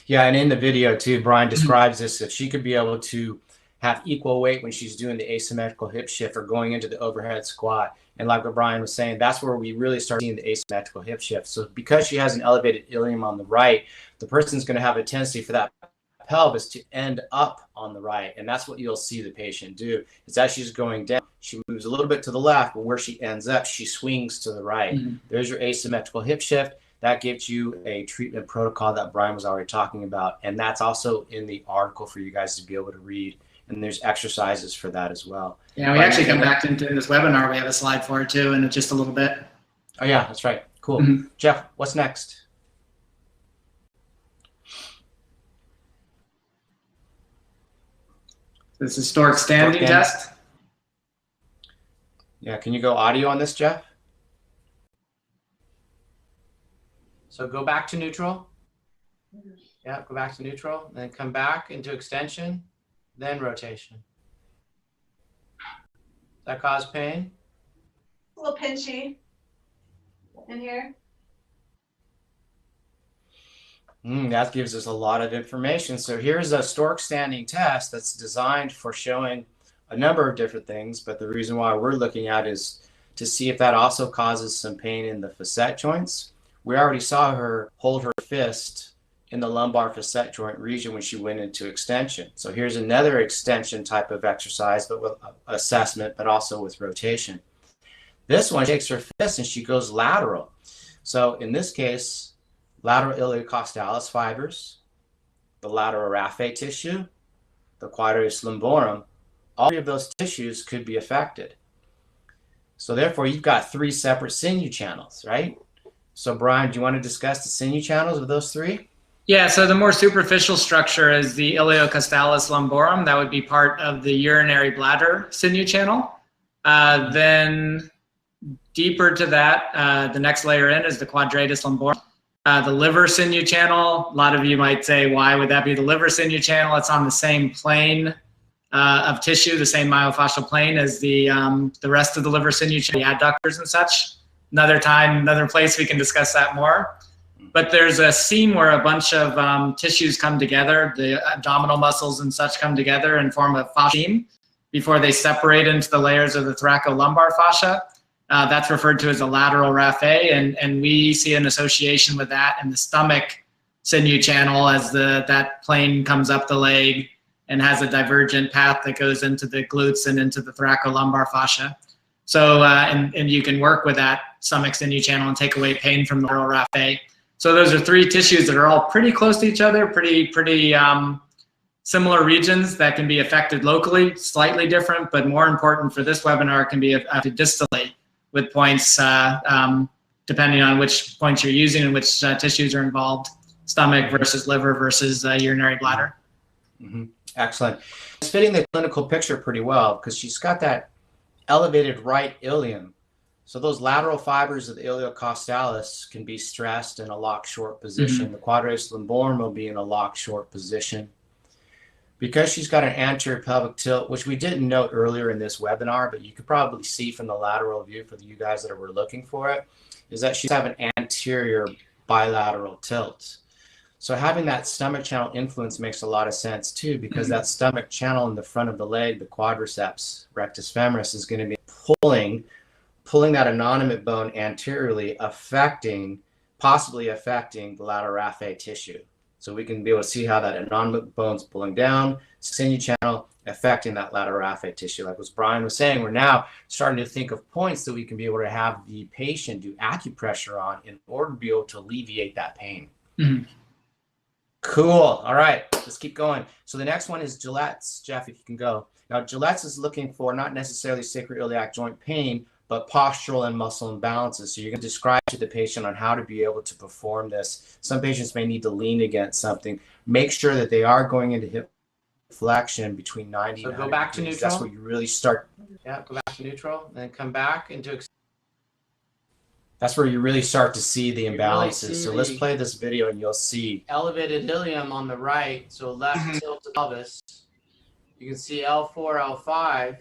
Yeah, and in the video too, Brian describes this. If she could be able to have equal weight when she's doing the asymmetrical hip shift or going into the overhead squat. And like what Brian was saying, that's where we really start seeing the asymmetrical hip shift. So because she has an elevated ilium on the right, the person's going to have a tendency for that pelvis to end up on the right. And that's what you'll see the patient do. It's as she's going down, she moves a little bit to the left, but where she ends up, she swings to the right. Mm-hmm. There's your asymmetrical hip shift. That gives you a treatment protocol that Brian was already talking about. And that's also in the article for you guys to be able to read. And there's exercises for that as well. Yeah, we actually come back into this webinar. We have a slide for it too, in just a little bit. Oh yeah, that's right. Cool. Mm-hmm. Jeff, what's next? This is historic standing test. Yeah, can you go audio on this, Jeff? So go back to neutral. Yeah, go back to neutral, then come back into extension, then rotation. Does that cause pain? A little pinchy in here. That gives us a lot of information. So here's a stork standing test that's designed for showing a number of different things, but the reason why we're looking at is to see if that also causes some pain in the facet joints. We already saw her hold her fist in the lumbar facet joint region when she went into extension. So here's another extension type of exercise, but with assessment, but also with rotation. This one takes her fist and she goes lateral. So in this case, lateral iliocostalis fibers, the lateral raphe tissue, the quadratus lumborum, all three of those tissues could be affected. So therefore, you've got three separate sinew channels, right? So Brian, do you want to discuss the sinew channels of those three? Yeah, so the more superficial structure is the iliocostalis lumborum. That would be part of the urinary bladder sinew channel. Then deeper to that, the next layer in is the quadratus lumborum. The liver sinew channel, a lot of you might say, why would that be the liver sinew channel? It's on the same plane of tissue, the same myofascial plane as the rest of the liver sinew channel, the adductors and such. Another time, another place we can discuss that more. But there's a seam where a bunch of tissues come together, the abdominal muscles and such come together and form a fascia seam before they separate into the layers of the thoracolumbar fascia. That's referred to as a lateral raphe, and we see an association with that in the stomach sinew channel as that plane comes up the leg and has a divergent path that goes into the glutes and into the thoracolumbar fascia. So, and you can work with that stomach sinew channel and take away pain from the lateral raphe. So those are three tissues that are all pretty close to each other, pretty similar regions that can be affected locally, slightly different, but more important for this webinar can be affected distally with points depending on which points you're using and which tissues are involved, stomach versus liver versus urinary bladder. Mm-hmm. Excellent. It's fitting the clinical picture pretty well because she's got that elevated right ilium. So those lateral fibers of the iliocostalis can be stressed in a locked short position. Mm-hmm. The quadratus lumborum will be in a locked short position. Because she's got an anterior pelvic tilt, which we didn't note earlier in this webinar, but you could probably see from the lateral view for you guys that were looking for it, is that she's having an anterior bilateral tilt. So having that stomach channel influence makes a lot of sense too, because that stomach channel in the front of the leg, the quadriceps rectus femoris, is going to be pulling that innominate bone anteriorly, possibly affecting the lateral raphe tissue. So we can be able to see how that innominate bone's pulling down, sinew channel, affecting that lateral raphe tissue. Like what Brian was saying, we're now starting to think of points that we can be able to have the patient do acupressure on in order to be able to alleviate that pain. Mm-hmm. Cool. All right, let's keep going. So the next one is Gillette's. Jeff, if you can go. Now, Gillette's is looking for not necessarily sacroiliac joint pain, but postural and muscle imbalances. So you're going to describe to the patient on how to be able to perform this. Some patients may need to lean against something. Make sure that they are going into hip flexion between 90 and 100 go back to degrees. neutral. That's where you really start. Yeah, go back to neutral, and then come back into. That's where you really start to see the imbalances. Really see so let's play this video and you'll see. Elevated ilium on the right, so left tilt to pelvis. You can see L4, L5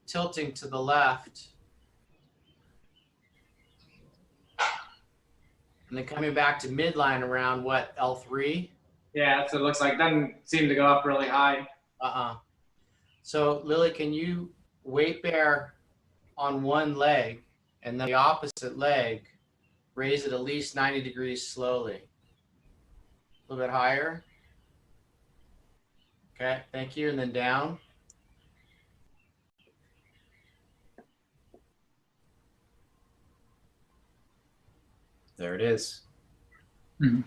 tilting to the left. And then coming back to midline around what, L3? Yeah, that's what it looks like. Doesn't seem to go up really high. So Lily, can you weight bear on one leg and then the opposite leg, raise it at least 90 degrees slowly? A little bit higher. Okay, thank you. And then down. There it is. Mm-hmm.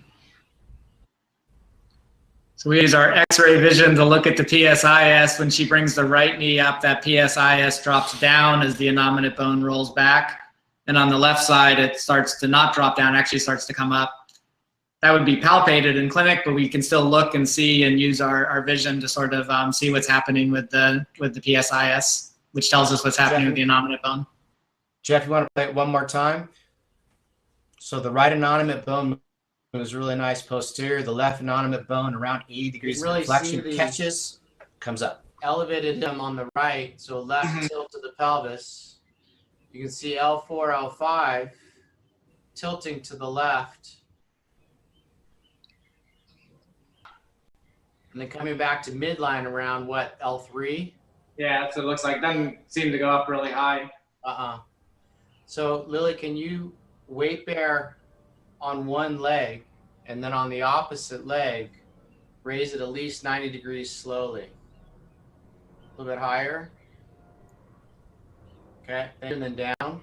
So we use our X-ray vision to look at the PSIS. When she brings the right knee up, that PSIS drops down as the innominate bone rolls back. And on the left side, it starts to not drop down, actually starts to come up. That would be palpated in clinic, but we can still look and see and use our vision to sort of see what's happening with the PSIS, which tells us what's happening with the innominate bone. Jeff, you want to play it one more time? So the right innominate bone It was really nice posterior. The left innominate bone around 80 degrees really flexion see the- catches, comes up. Elevated limb on the right, so left tilt to the pelvis. You can see L4, L5 tilting to the left. And then coming back to midline around what, L3? Yeah, that's what it looks like. Doesn't seem to go up really high. So Lily, can you weight bear on one leg and then on the opposite leg, raise it at least 90 degrees slowly? A little bit higher. Okay, and then down.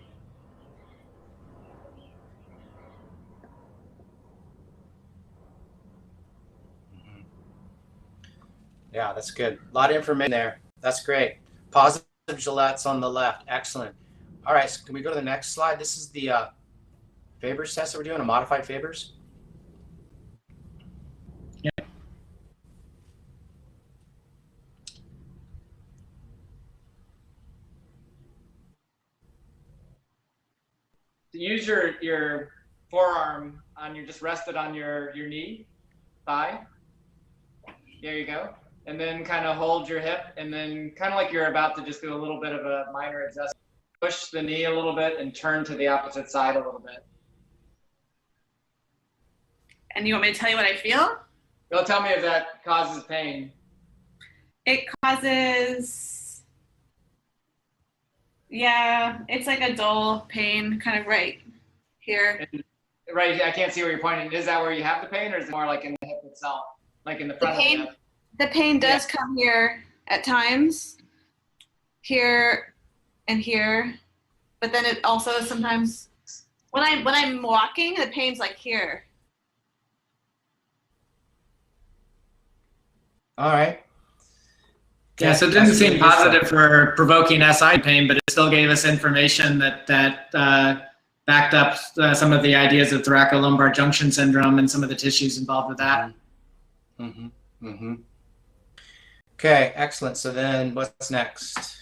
Yeah, that's good. A lot of information there. That's great. Positive Gillette's on the left. Excellent. All right, so can we go to the next slide? This is the Faber's test that we're doing, a modified Faber's. Use your forearm on your, just rest it on your knee, thigh. There you go. And then kind of hold your hip, and then kind of like you're about to just do a little bit of a minor adjustment. Push the knee a little bit and turn to the opposite side a little bit. And you want me to tell you what I feel? You'll tell me if that causes pain. It causes, yeah, it's like a dull pain kind of right here. And, right, I can't see where you're pointing. Is that where you have the pain, or is it more like in the hip itself? Like in the front of the hip? The pain does come here at times, here and here, but then it also sometimes, when I'm walking, the pain's like here. All right. Yeah, so it didn't seem positive for provoking SI pain, but it still gave us information that backed up some of the ideas of thoracolumbar junction syndrome and some of the tissues involved with that. Mm-hmm. Mm-hmm. Okay, excellent. So then what's next?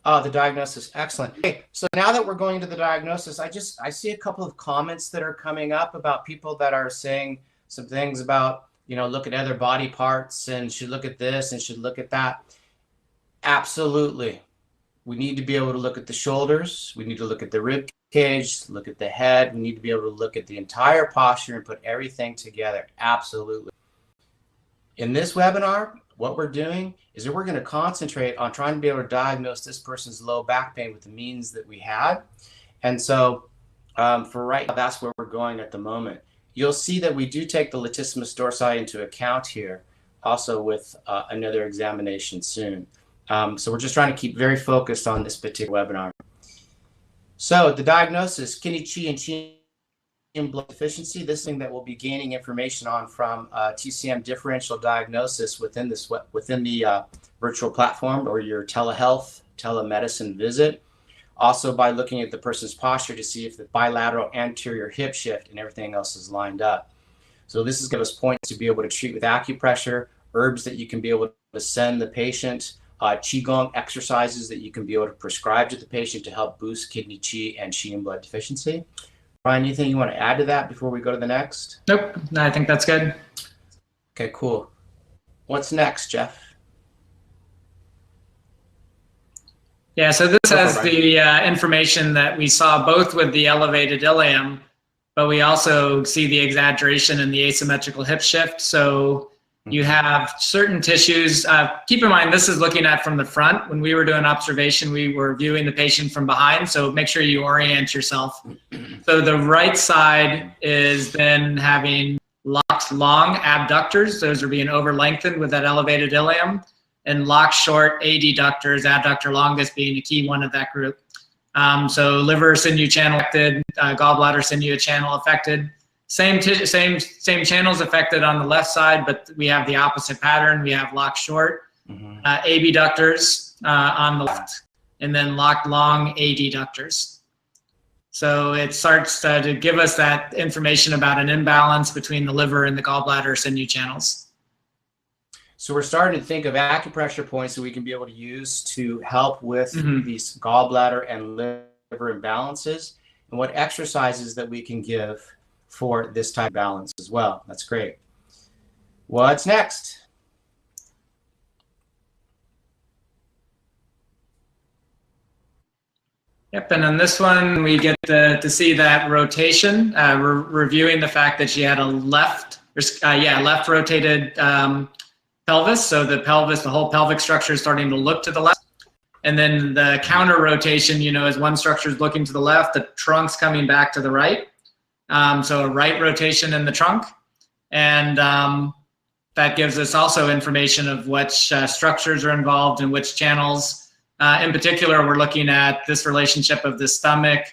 Oh, the diagnosis. Excellent. Okay, so now that we're going to the diagnosis, I see a couple of comments that are coming up about people that are saying some things about, look at other body parts and should look at this and should look at that. Absolutely. We need to be able to look at the shoulders. We need to look at the rib cage, look at the head. We need to be able to look at the entire posture and put everything together. Absolutely. In this webinar, what we're doing is that we're going to concentrate on trying to be able to diagnose this person's low back pain with the means that we had. And so for right now, that's where we're going at the moment. You'll see that we do take the latissimus dorsi into account here, also with another examination soon. So we're just trying to keep very focused on this particular webinar. So the diagnosis, kidney chi and chi blood deficiency, this thing that we'll be gaining information on from TCM differential diagnosis within the virtual platform or your telehealth, telemedicine visit. Also by looking at the person's posture to see if the bilateral anterior hip shift and everything else is lined up. So this is going to give us points to be able to treat with acupressure, herbs that you can be able to send the patient, qigong exercises that you can be able to prescribe to the patient to help boost kidney chi and qi and blood deficiency. Brian, anything you want to add to that before we go to the next? Nope, no, I think that's good. Okay, cool. What's next, Jeff? Yeah, so this has the information that we saw both with the elevated ilium, but we also see the exaggeration in the asymmetrical hip shift. So you have certain tissues. Keep in mind, this is looking at from the front. When we were doing observation, we were viewing the patient from behind. So make sure you orient yourself. So the right side is then having locked long abductors. Those are being over lengthened with that elevated ilium, and locked short adductors, adductor longus being a key one of that group. So liver sinew channel affected, gallbladder sinew channel affected. Same channels affected on the left side, but we have the opposite pattern. We have locked short abductors on the left, and then locked long adductors. So it starts to give us that information about an imbalance between the liver and the gallbladder sinew channels. So we're starting to think of acupressure points that we can be able to use to help with these gallbladder and liver imbalances, and what exercises that we can give for this type of balance as well. That's great. What's next? Yep, and on this one, we get to see that rotation. We're reviewing the fact that she had a left rotated pelvis. So the pelvis, the whole pelvic structure is starting to look to the left. And then the counter rotation, you know, as one structure is looking to the left, the trunk's coming back to the right. So a right rotation in the trunk. And that gives us also information of which structures are involved and which channels. In particular, we're looking at this relationship of the stomach,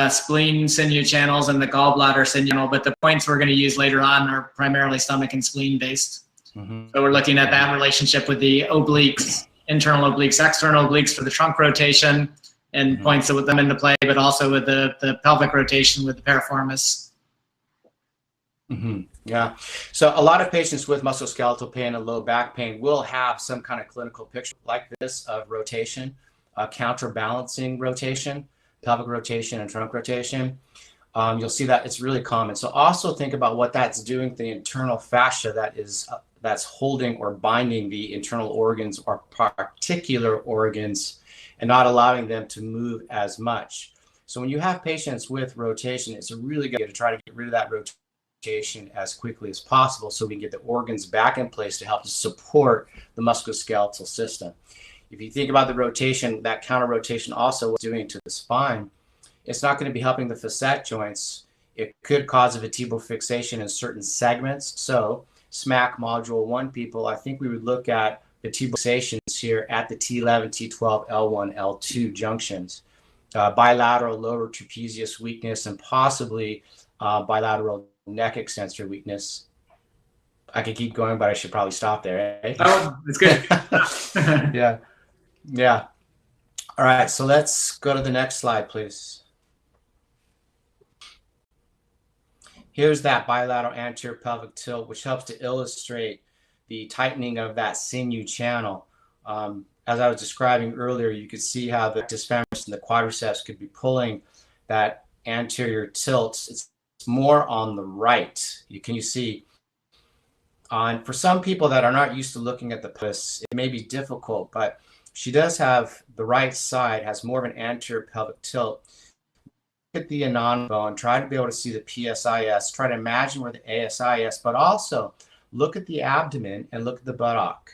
spleen sinew channels, and the gallbladder sinew channel, but the points we're going to use later on are primarily stomach and spleen based. So we're looking at that relationship with the obliques, internal obliques, external obliques for the trunk rotation, and points with them into play, but also with the pelvic rotation with the piriformis. Yeah. So a lot of patients with musculoskeletal pain and low back pain will have some kind of clinical picture like this of rotation, counterbalancing rotation, pelvic rotation, and trunk rotation. You'll see that it's really common. So also think about what that's doing to the internal fascia that's holding or binding the internal organs or particular organs and not allowing them to move as much. So when you have patients with rotation, it's a really good idea to try to get rid of that rotation as quickly as possible so we can get the organs back in place to help to support the musculoskeletal system. If you think about the rotation, that counter rotation also what's doing to the spine, it's not going to be helping the facet joints. It could cause a vertebral fixation in certain segments. So SMAC module 1 people, I think we would look at vertebral fixations here at the T11, T12, L1, L2 junctions. Bilateral lower trapezius weakness and possibly bilateral neck extensor weakness. I could keep going, but I should probably stop there. Eh? Oh, that's good. Yeah. All right, so let's go to the next slide, please. Here's that bilateral anterior pelvic tilt, which helps to illustrate the tightening of that sinew channel. As I was describing earlier, you could see how the femoris and the quadriceps could be pulling that anterior tilt. It's more on the right. You see for some people that are not used to looking at the pelvis, it may be difficult, but she does have the right side has more of an anterior pelvic tilt. Look at the anon bone, try to be able to see the PSIS, try to imagine where the ASIS, but also look at the abdomen and look at the buttock.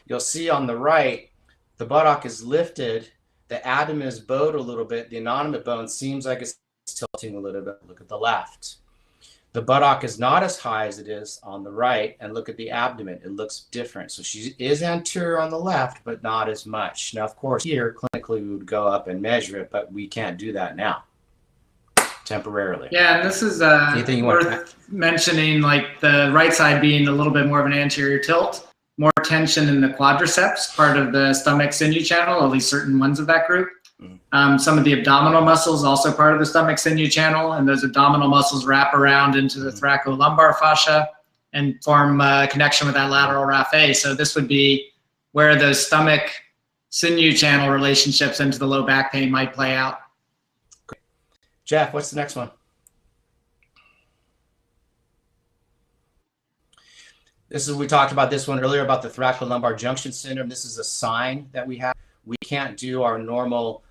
You'll see on the right, the buttock is lifted, the abdomen is bowed a little bit, the innominate bone seems like it's tilting a little bit. Look at the left. The buttock is not as high as it is on the right, and look at the abdomen. It looks different. So she is anterior on the left, but not as much. Now, of course, here, clinically, we would go up and measure it, but we can't do that now, temporarily. Yeah, and this is worth mentioning, like the right side being a little bit more of an anterior tilt, more tension in the quadriceps, part of the stomach sinew channel, at least certain ones of that group. Some of the abdominal muscles also part of the stomach sinew channel, and those abdominal muscles wrap around into the thoracolumbar fascia and form a connection with that lateral raphe. So this would be where those stomach sinew channel relationships into the low back pain might play out. Great. Jeff, what's the next one? This is, we talked about this one earlier about the thoracolumbar junction syndrome. This is a sign that we have. We can't do our normal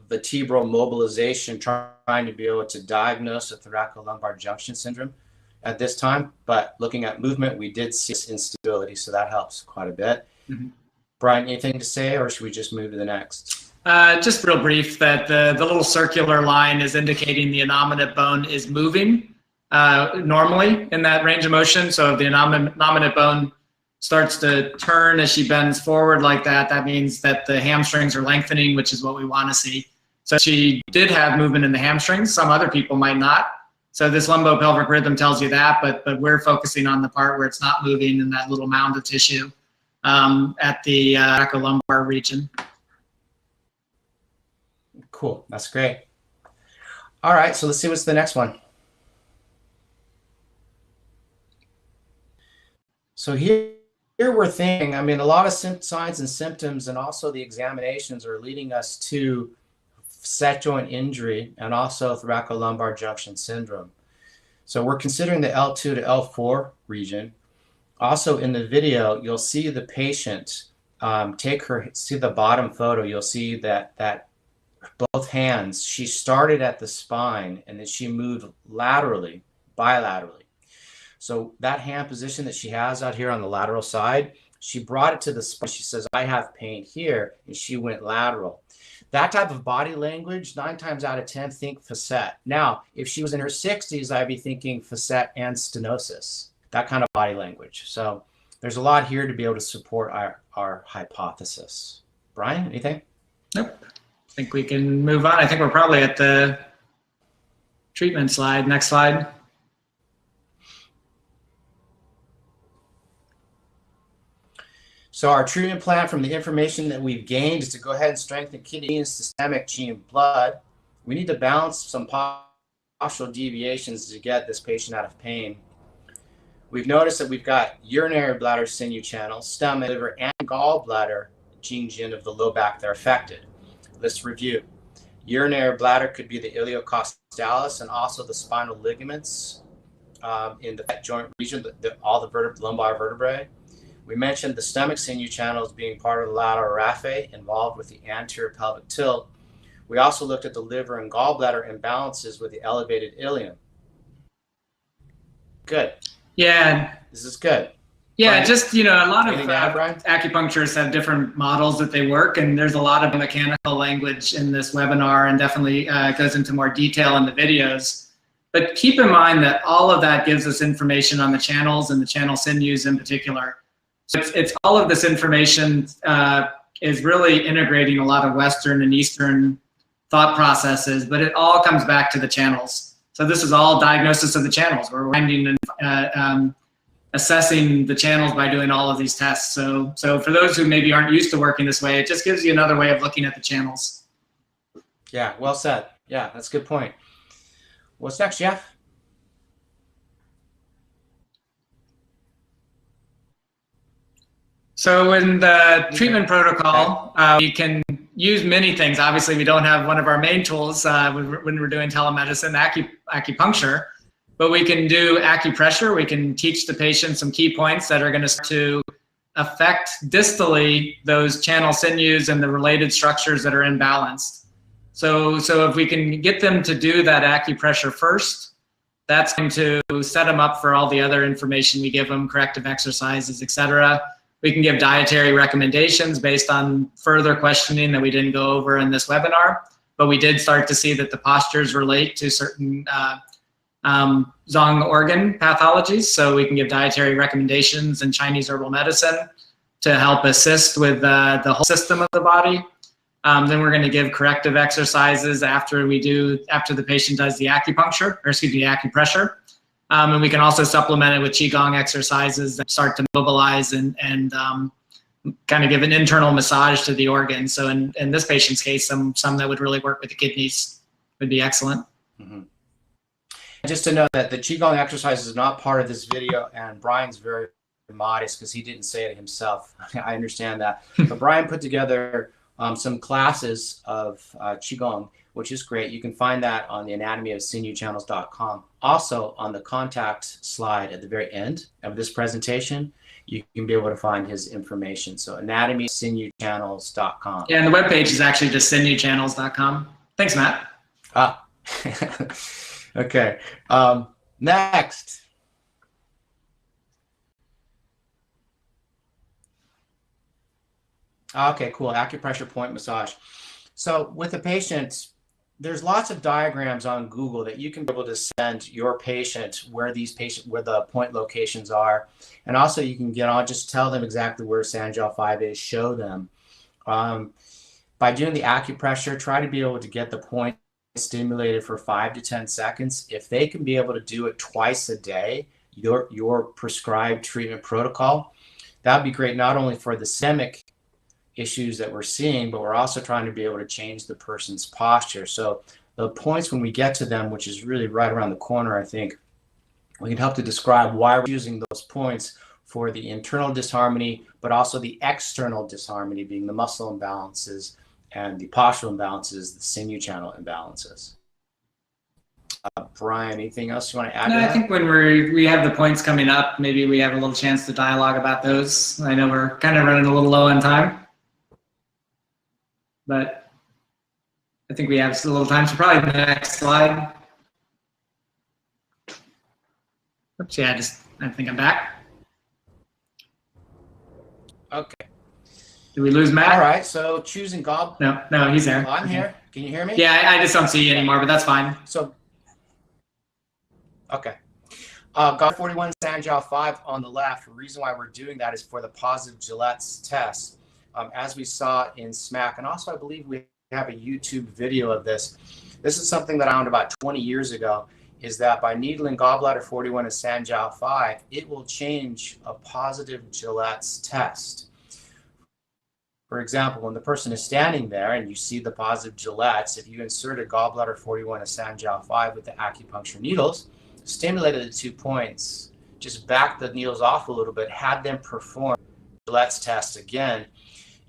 vertebral mobilization trying to be able to diagnose a thoracolumbar junction syndrome at this time, but looking at movement, we did see instability, so that helps quite a bit. Brian, anything to say, or should we just move to the next? Just real brief that the little circular line is indicating the innominate bone is moving normally in that range of motion. So if the innominate bone starts to turn as she bends forward like that, that means that the hamstrings are lengthening, which is what we want to see. So she did have movement in the hamstrings. Some other people might not. So this lumbopelvic rhythm tells you that, but we're focusing on the part where it's not moving in that little mound of tissue at the thoracolumbar region. Cool, that's great. All right, so let's see what's the next one. So here here we're thinking, I mean, a lot of signs and symptoms and also the examinations are leading us to facet joint injury and also thoracolumbar junction syndrome. So we're considering the L2 to L4 region. Also in the video, you'll see the patient see the bottom photo, you'll see that both hands, she started at the spine and then she moved laterally, bilaterally. So that hand position that she has out here on the lateral side, she brought it to the spine. She says, I have pain here, and she went lateral. That type of body language, 9 times out of 10, think facet. Now, if she was in her 60s, I'd be thinking facet and stenosis, that kind of body language. So there's a lot here to be able to support our hypothesis. Brian, anything? Nope. I think we can move on. I think we're probably at the treatment slide. Next slide. So our treatment plan from the information that we've gained is to go ahead and strengthen kidney and systemic Qi and blood. We need to balance some postural deviations to get this patient out of pain. We've noticed that we've got urinary bladder sinew channels, stomach, liver, and gallbladder Jing-Jin of the low back that are affected. Let's review. Urinary bladder could be the iliocostalis and also the spinal ligaments in the joint region, all the lumbar vertebrae. We mentioned the stomach sinew channels being part of the lateral raphe involved with the anterior pelvic tilt. We also looked at the liver and gallbladder imbalances with the elevated ilium. Good. Yeah. This is good. Yeah, Brian, just, a lot of Brian? acupuncturists have different models that they work, and there's a lot of mechanical language in this webinar, and definitely goes into more detail in the videos. But keep in mind that all of that gives us information on the channels and the channel sinews in particular. So it's all of this information is really integrating a lot of Western and Eastern thought processes, but it all comes back to the channels. So this is all diagnosis of the channels. We're finding and assessing the channels by doing all of these tests. So for those who maybe aren't used to working this way, it just gives you another way of looking at the channels. Yeah, well said. Yeah, that's a good point. What's next, Jeff? So in the treatment protocol, we can use many things. Obviously, we don't have one of our main tools when we're doing telemedicine, acupuncture, but we can do acupressure. We can teach the patient some key points that are going to start to affect distally those channel sinews and the related structures that are imbalanced. So if we can get them to do that acupressure first, that's going to set them up for all the other information we give them, corrective exercises, etc. We can give dietary recommendations based on further questioning that we didn't go over in this webinar, but we did start to see that the postures relate to certain Zong organ pathologies. So we can give dietary recommendations in Chinese herbal medicine to help assist with the whole system of the body. Then we're going to give corrective exercises after the patient does the acupressure. And we can also supplement it with Qigong exercises that start to mobilize and kind of give an internal massage to the organ. So in this patient's case, some that would really work with the kidneys would be excellent. Mm-hmm. Just to know that the Qigong exercise is not part of this video, and Brian's very modest because he didn't say it himself. I understand that. But Brian put together some classes of Qigong, which is great. You can find that on the anatomyofsinewchannels.com. Also, on the contact slide at the very end of this presentation, you can be able to find his information. So anatomyofsinewchannels.com. Yeah, and the webpage is actually just sinewchannels.com. Thanks, Matt. Ah, okay. Next. Okay, cool. Acupressure point massage. So with the patient, there's lots of diagrams on Google that you can be able to send your patient where the point locations are. And also you can just tell them exactly where Sanjiao 5 is, show them. By doing the acupressure, try to be able to get the point stimulated for 5 to 10 seconds. If they can be able to do it twice a day, your prescribed treatment protocol, that would be great, not only for the systemic issues that we're seeing, but we're also trying to be able to change the person's posture. So the points when we get to them, which is really right around the corner, I think we can help to describe why we're using those points for the internal disharmony, but also the external disharmony, being the muscle imbalances and the postural imbalances, the sinew channel imbalances. Brian, anything else you want to add to that? I think when we have the points coming up, maybe we have a little chance to dialogue about those. I know we're kind of running a little low on time, but I think we have a little time. So probably the next slide. Oops, yeah, I think I'm back. Okay. Did we lose Matt? All right, so choosing goblet. No, he's there. I'm here. Can you hear me? Yeah, I just don't see you anymore, but that's fine. So, okay. Goblet 41, Sanjiao 5 on the left. The reason why we're doing that is for the positive Gillette's test. As we saw in SMAC, and also I believe we have a YouTube video of this. This is something that I found about 20 years ago, is that by needling gallbladder 41 and Sanjiao 5, it will change a positive Gillette's test. For example, when the person is standing there and you see the positive Gillettes, if you inserted gallbladder 41 and Sanjiao 5 with the acupuncture needles, stimulated the 2 points, just back the needles off a little bit, had them perform Gillette's test again,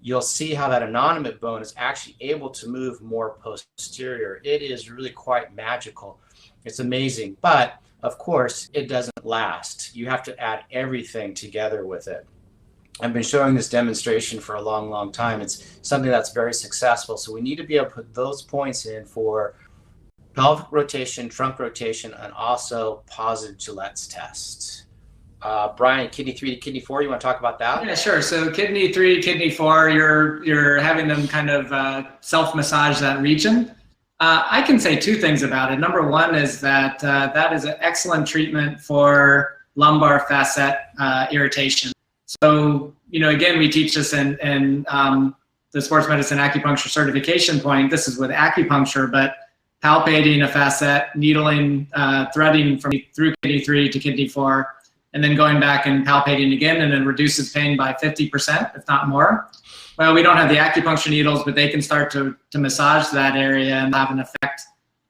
you'll see how that innominate bone is actually able to move more posterior. It is really quite magical. It's amazing, but of course it doesn't last. You have to add everything together with it. I've been showing this demonstration for a long, long time. It's something that's very successful. So we need to be able to put those points in for pelvic rotation, trunk rotation, and also positive Gillette's test. Brian, kidney 3 to kidney 4, you want to talk about that? Yeah, sure. So kidney 3, kidney 4, you're having them kind of self-massage that region. I can say 2 things about it. Number one is that that is an excellent treatment for lumbar facet irritation. So, again, we teach this in the Sports Medicine Acupuncture certification point. This is with acupuncture, but palpating a facet, needling, threading through kidney 3 to kidney 4, and then going back and palpating again, and it reduces pain by 50%, if not more. Well, we don't have the acupuncture needles, but they can start to massage that area and have an effect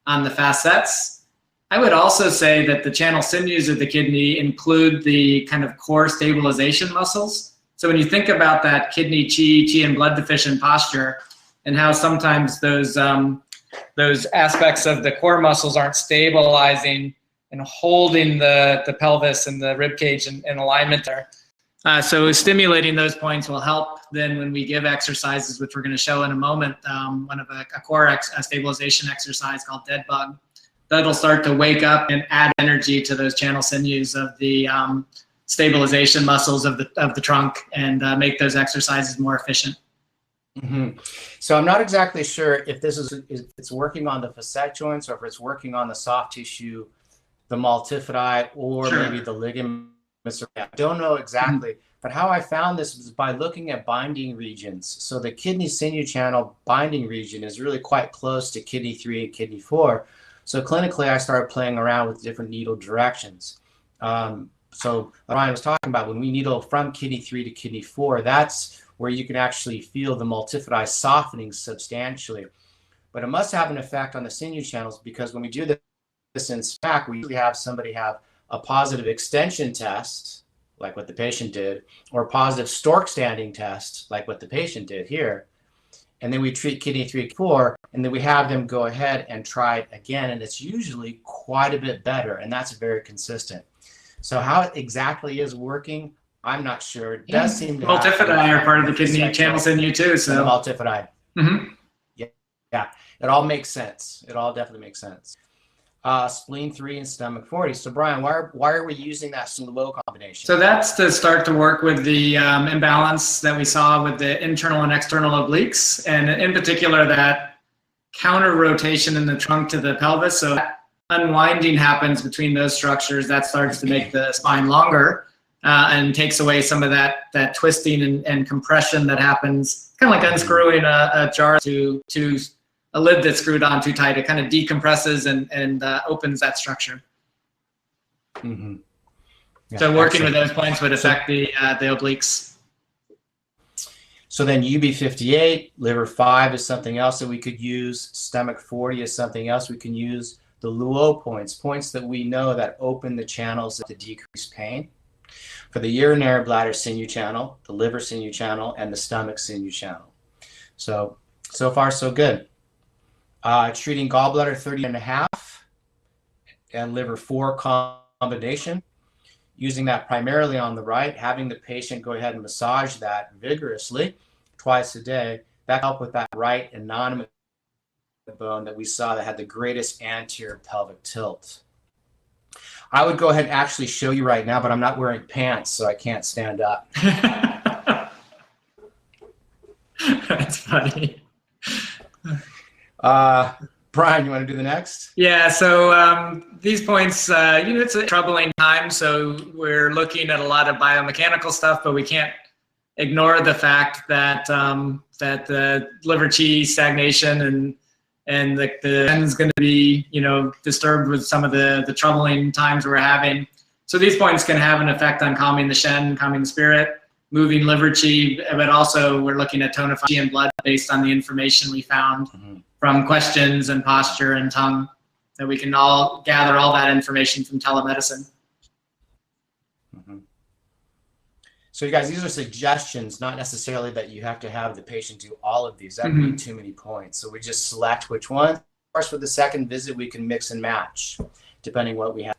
on the facets. I would also say that the channel sinews of the kidney include the kind of core stabilization muscles. So when you think about that kidney chi and blood deficient posture, and how sometimes those aspects of the core muscles aren't stabilizing and holding the pelvis and the rib cage in alignment there. So stimulating those points will help then when we give exercises, which we're going to show in a moment, one of a core stabilization exercise called dead bug. That'll start to wake up and add energy to those channel sinews of the stabilization muscles of the trunk and make those exercises more efficient. Mm-hmm. So I'm not exactly sure if if it's working on the facet joints or if it's working on the soft tissue, the multifidi, or Sure. maybe the ligaments. I don't know exactly, but how I found this was by looking at binding regions. So the kidney sinew channel binding region is really quite close to kidney 3 and kidney 4. So clinically, I started playing around with different needle directions. So Ryan was talking about when we needle from kidney 3 to kidney 4, that's where you can actually feel the multifidi softening substantially. But it must have an effect on the sinew channels, because when we do this in SMAC, we usually have somebody have a positive extension test, like what the patient did, or a positive stork standing test, like what the patient did here. And then we treat kidney 3, 4, and then we have them go ahead and try it again. And it's usually quite a bit better, and that's very consistent. So how it exactly is working, I'm not sure. It does seem to multifidi are part of the kidney channel sinew too. So the multifidi. Mm-hmm. Yeah, it all makes sense. It all definitely makes sense. Spleen 3 and stomach 40. So Brian, why are we using that slow combination? So that's to start to work with the imbalance that we saw with the internal and external obliques, and in particular that counter rotation in the trunk to the pelvis. So that unwinding happens between those structures. That starts to make the spine longer and takes away some of that twisting and compression that happens, kind of like unscrewing a jar to a lid that's screwed on too tight. It kind of decompresses and opens that structure. Mm-hmm. Yeah, so working with those points would affect the obliques. So then UB58, liver 5 is something else that we could use. Stomach 40 is something else we can use. The Luo points that we know that open the channels to decrease pain. for the urinary bladder sinew channel, the liver sinew channel, and the stomach sinew channel. So far so good. Treating gallbladder 30.5 and liver 4 combination, using that primarily on the right, having the patient go ahead and massage that vigorously twice a day. That helped with that right innominate bone that we saw that had the greatest anterior pelvic tilt. I would go ahead and actually show you right now, but I'm not wearing pants, so I can't stand up. That's funny. Brian, you want to do the next? Yeah, so these points, it's a troubling time, so we're looking at a lot of biomechanical stuff, but we can't ignore the fact that that the liver qi stagnation and the Shen is going to be, disturbed with some of the troubling times we're having. So these points can have an effect on calming the Shen, calming the spirit, moving liver qi, but also we're looking at tonifying qi and blood based on the information we found from questions and posture and tongue, that we can all gather all that information from telemedicine. So you guys, these are suggestions, not necessarily that you have to have the patient do all of these. That would be too many points. So we just select which one. Of course, for the second visit, we can mix and match, depending what we have.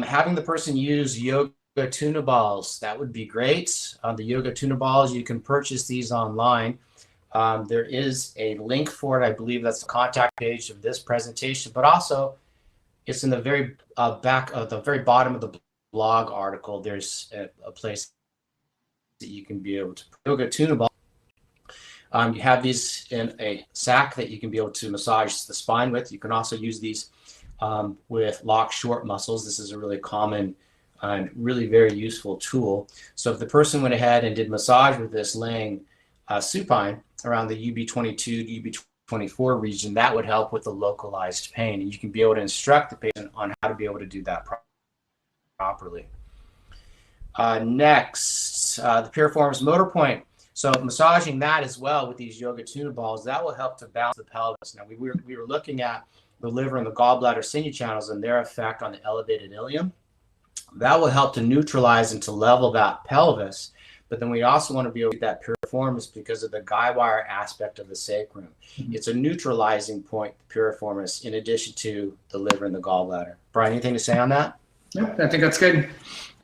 Having the person use yoga tuna balls, that would be great. The yoga tuna balls, you can purchase these online. There is a link for it. I believe that's the contact page of this presentation, but also it's in the very back of the very bottom of the blog article. There's a place that you can be able to yoga tuna ball. You have these in a sack that you can be able to massage the spine with. You can also use these with lock short muscles. This is a really common and really very useful tool. So if the person went ahead and did massage with this laying supine around the UB22 to UB24 region, that would help with the localized pain. And you can be able to instruct the patient on how to be able to do that properly. Next, the piriformis motor point. So massaging that as well with these yoga tuna balls, that will help to balance the pelvis. Now we were looking at the liver and the gallbladder sinew channels and their effect on the elevated ilium. That will help to neutralize and to level that pelvis. But then we also want to be able to get that piriformis because of the guy wire aspect of the sacrum. It's a neutralizing point, the piriformis, in addition to the liver and the gallbladder. Brian, anything to say on that? Yeah, I think that's good.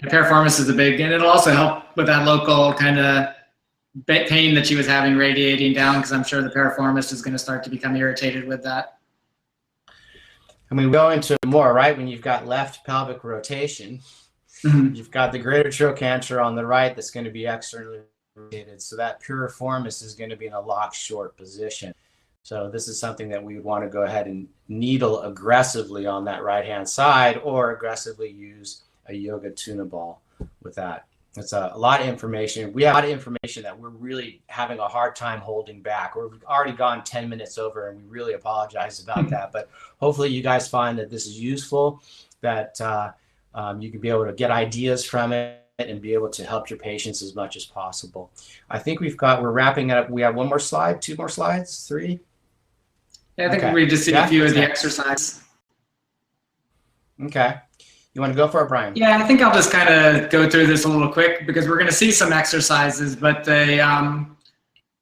The piriformis is a big, and it'll also help with that local kind of pain that she was having radiating down, because I'm sure the piriformis is going to start to become irritated with that. I mean, we go into more, right? When you've got left pelvic rotation, you've got the greater trochanter on the right that's going to be externally rotated. So that piriformis is going to be in a lock short position. So this is something that we would want to go ahead and needle aggressively on that right-hand side, or aggressively use a yoga tuna ball with that. It's a lot of information. We have a lot of information that we're really having a hard time holding back. We've already gone 10 minutes over, and we really apologize about that. But hopefully you guys find that this is useful, that you can be able to get ideas from it and be able to help your patients as much as possible. I think we're wrapping it up. We have one more slide, 2 more slides, 3? Yeah, I think we just see a few of the exercises. Okay. You want to go for it, Brian? Yeah, I think I'll just kind of go through this a little quick, because we're going to see some exercises, but they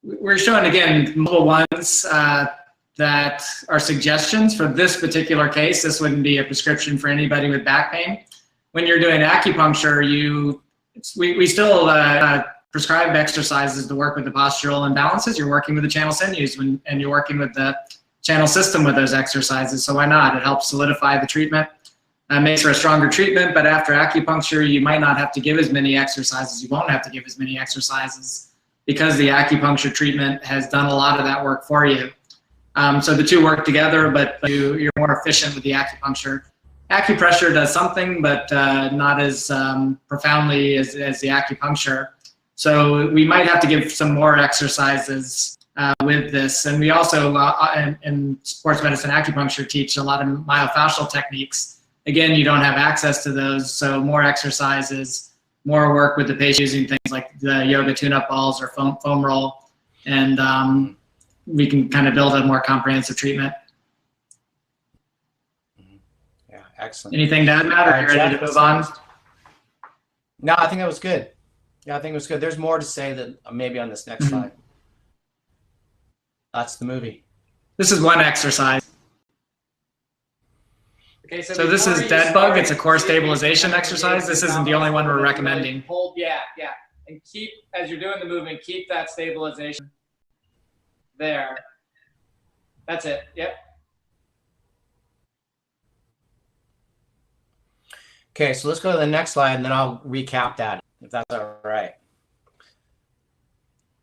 we're showing, again, multiple ones that are suggestions for this particular case. This wouldn't be a prescription for anybody with back pain. When you're doing acupuncture, we still prescribe exercises to work with the postural imbalances. You're working with the channel sinews and you're working with the channel system with those exercises. So why not? It helps solidify the treatment. Makes for a stronger treatment, but after acupuncture, you might not have to give as many exercises. You won't have to give as many exercises because the acupuncture treatment has done a lot of that work for you. So the two work together, but you're more efficient with the acupuncture. Acupressure does something, but not as profoundly as the acupuncture. So we might have to give some more exercises with this. And we also, in sports medicine acupuncture, teach a lot of myofascial techniques. Again, you don't have access to those, so more exercises, more work with the patient using things like the yoga tune-up balls or foam roll, and we can kind of build a more comprehensive treatment. Yeah, excellent. Anything to add, Matt, or are you ready to move on? No, I think that was good. Yeah, I think it was good. There's more to say that maybe on this next slide. That's the movie. This is one exercise. Okay, So this is dead bug. It's a core stabilization exercise. This isn't the only one we're recommending. Hold, yeah. And keep, as you're doing the movement, keep that stabilization there. That's it. Yep. Okay, so let's go to the next slide, and then I'll recap that, if that's all right.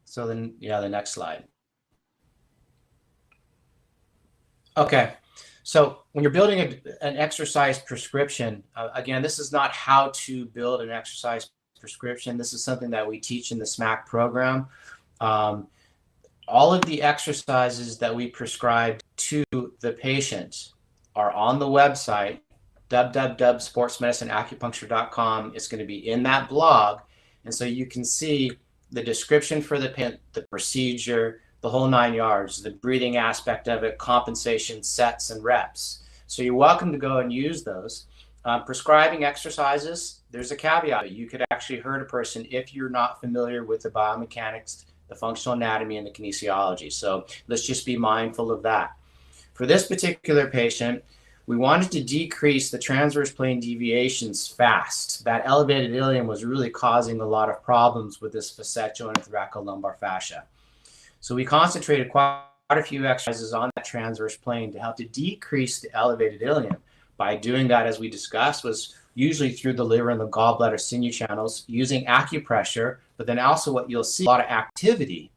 So then, yeah, the next slide. Okay, so when you're building an exercise prescription, again, this is not how to build an exercise prescription. This is something that we teach in the SMAC program. All of the exercises that we prescribe to the patient are on the website, www.sportsmedicineacupuncture.com. It's going to be in that blog. And so you can see the description for the procedure, the whole 9 yards, the breathing aspect of it, compensation, sets, and reps. So you're welcome to go and use those. Prescribing exercises, there's a caveat. You could actually hurt a person if you're not familiar with the biomechanics, the functional anatomy, and the kinesiology. So let's just be mindful of that. For this particular patient, we wanted to decrease the transverse plane deviations fast. That elevated ilium was really causing a lot of problems with this facet joint and thoracolumbar fascia. So we concentrated quite a few exercises on that transverse plane to help to decrease the elevated ilium. By doing that, as we discussed, was usually through the liver and the gallbladder sinew channels, using acupressure, but then also what you'll see, a lot of activity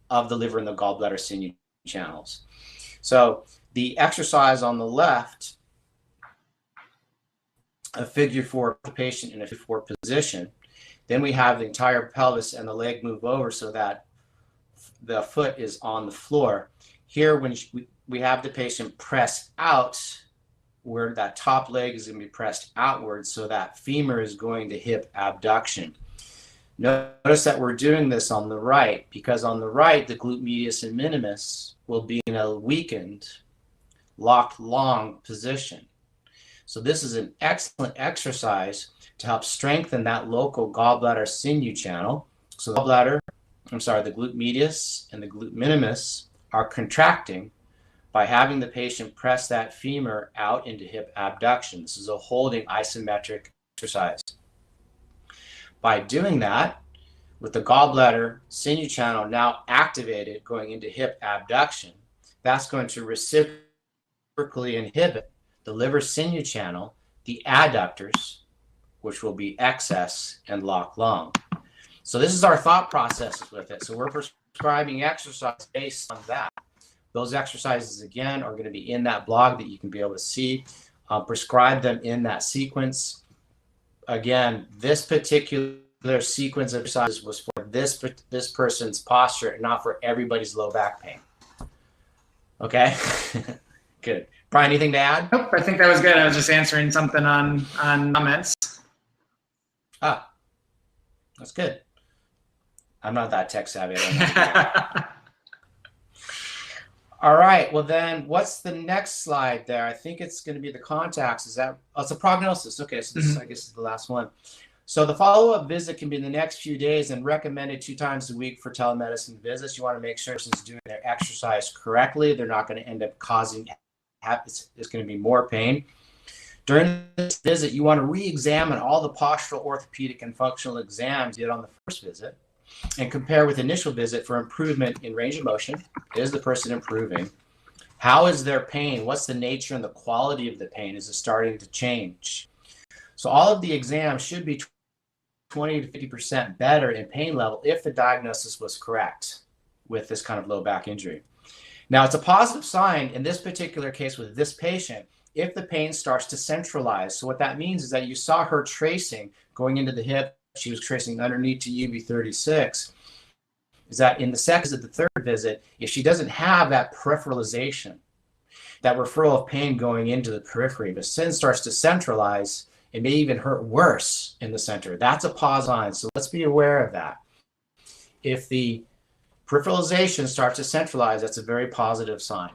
of the liver and the gallbladder sinew channels. So the exercise on the left, a figure 4 patient in a figure 4 position. Then we have the entire pelvis and the leg move over so that the foot is on the floor. Here, when we have the patient press out, where that top leg is going to be pressed outwards, so that femur is going to hip abduction. Notice that we're doing this on the right, because on the right, the glute medius and minimus will be in a weakened, locked long position. So this is an excellent exercise to help strengthen that local gallbladder sinew channel. So the glute medius and the glute minimus are contracting by having the patient press that femur out into hip abduction. This is a holding isometric exercise. By doing that, with the gallbladder sinew channel now activated going into hip abduction, that's going to reciprocally inhibit the liver sinew channel, the adductors, which will be excess and lock lung. So this is our thought process with it. So we're prescribing exercise based on that. Those exercises, again, are going to be in that blog that you can be able to see. Prescribe them in that sequence. Again, this particular sequence of exercises was for this person's posture and not for everybody's low back pain. Okay? Good. Brian, anything to add? Nope, I think that was good. I was just answering something on comments. Ah, that's good. I'm not that tech savvy. I don't know. All right. Well, then what's the next slide there? I think it's going to be the contacts. Is that, oh, it's a prognosis. Okay. So this, I guess, is the last one. So the follow-up visit can be in the next few days and recommended 2 times a week for telemedicine visits. You want to make sure person's doing their exercise correctly. They're not going to end up causing, it's going to be more pain. During this visit, you want to re-examine all the postural, orthopedic, and functional exams you did on the first visit and compare with initial visit for improvement in range of motion. Is the person improving? How is their pain? What's the nature and the quality of the pain? Is it starting to change? So all of the exams should be 20 to 50% better in pain level if the diagnosis was correct with this kind of low back injury. Now, it's a positive sign in this particular case with this patient if the pain starts to centralize. So what that means is that you saw her tracing going into the hip. She was tracing underneath to UV36. Is that in the second visit, the third visit, if she doesn't have that peripheralization, that referral of pain going into the periphery, but sin starts to centralize, it may even hurt worse in the center. That's a positive sign. So let's be aware of that. If the peripheralization starts to centralize, that's a very positive sign.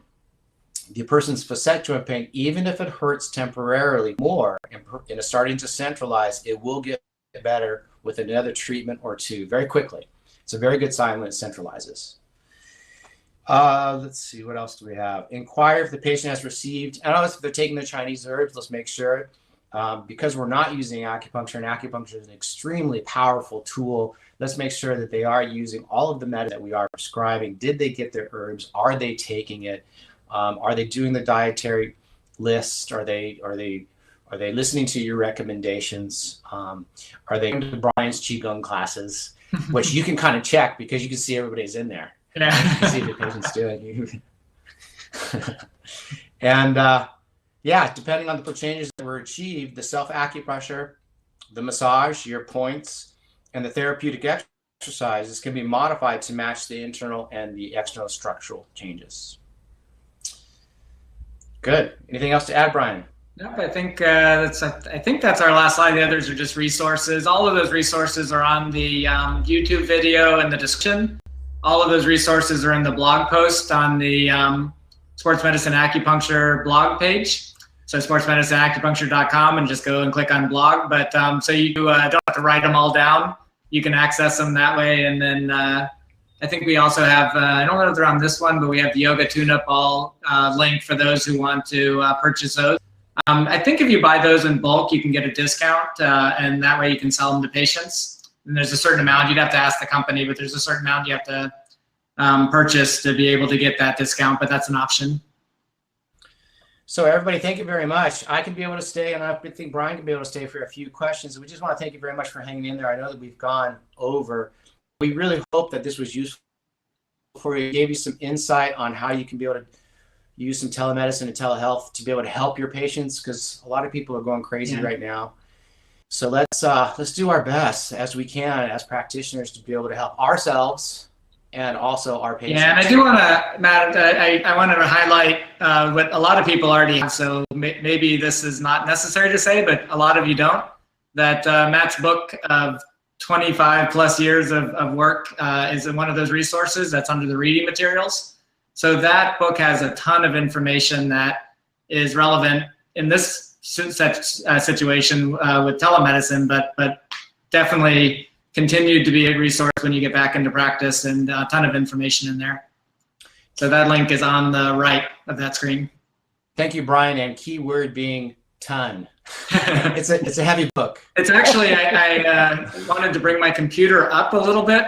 The person's facet joint pain, even if it hurts temporarily more and is starting to centralize, it will get better with another treatment or two very quickly. It's a very good sign when it centralizes. Let's see, what else do we have? Inquire if the patient has received, I don't know if they're taking the Chinese herbs, let's make sure. Because we're not using acupuncture, and acupuncture is an extremely powerful tool, let's make sure that they are using all of the medicine that we are prescribing. Did they get their herbs? Are they taking it? Are they doing the dietary list? Are they listening to your recommendations? Are they going to Brian's Qigong classes, which you can kind of check because you can see everybody's in there. Yeah. You can see the patient's doing. And yeah, depending on the changes that were achieved, the self-acupressure, the massage, your points, and the therapeutic exercises can be modified to match the internal and the external structural changes. Good. Anything else to add, Brian? Nope, I think that's our last slide. The others are just resources. All of those resources are on the YouTube video in the description. All of those resources are in the blog post on the Sports Medicine Acupuncture blog page. So sportsmedicineacupuncture.com, and just go and click on blog. But so you don't have to write them all down. You can access them that way. And then I think we also have, I don't know if they're on this one, but we have the Yoga Tune-Up Ball link for those who want to purchase those. I think if you buy those in bulk, you can get a discount, and that way you can sell them to patients. And there's a certain amount, you'd have to ask the company, but there's a certain amount you have to purchase to be able to get that discount, but that's an option. So everybody, thank you very much. I can be able to stay, and I think Brian can be able to stay for a few questions. We just want to thank you very much for hanging in there. I know that we've gone over. We really hope that this was useful for you, gave you some insight on how you can be able to use some telemedicine and telehealth to be able to help your patients, because a lot of people are going crazy right now. So let's do our best as we can as practitioners to be able to help ourselves and also our patients. Yeah, and I do want to, Matt, I wanted to highlight what a lot of people already have, so maybe this is not necessary to say, but a lot of you don't, that Matt's book of 25 plus years of work is one of those resources that's under the reading materials. So that book has a ton of information that is relevant in this situation with telemedicine, but definitely continued to be a resource when you get back into practice, and a ton of information in there. So that link is on the right of that screen. Thank you, Brian, and key word being ton. It's a heavy book. It's actually, I wanted to bring my computer up a little bit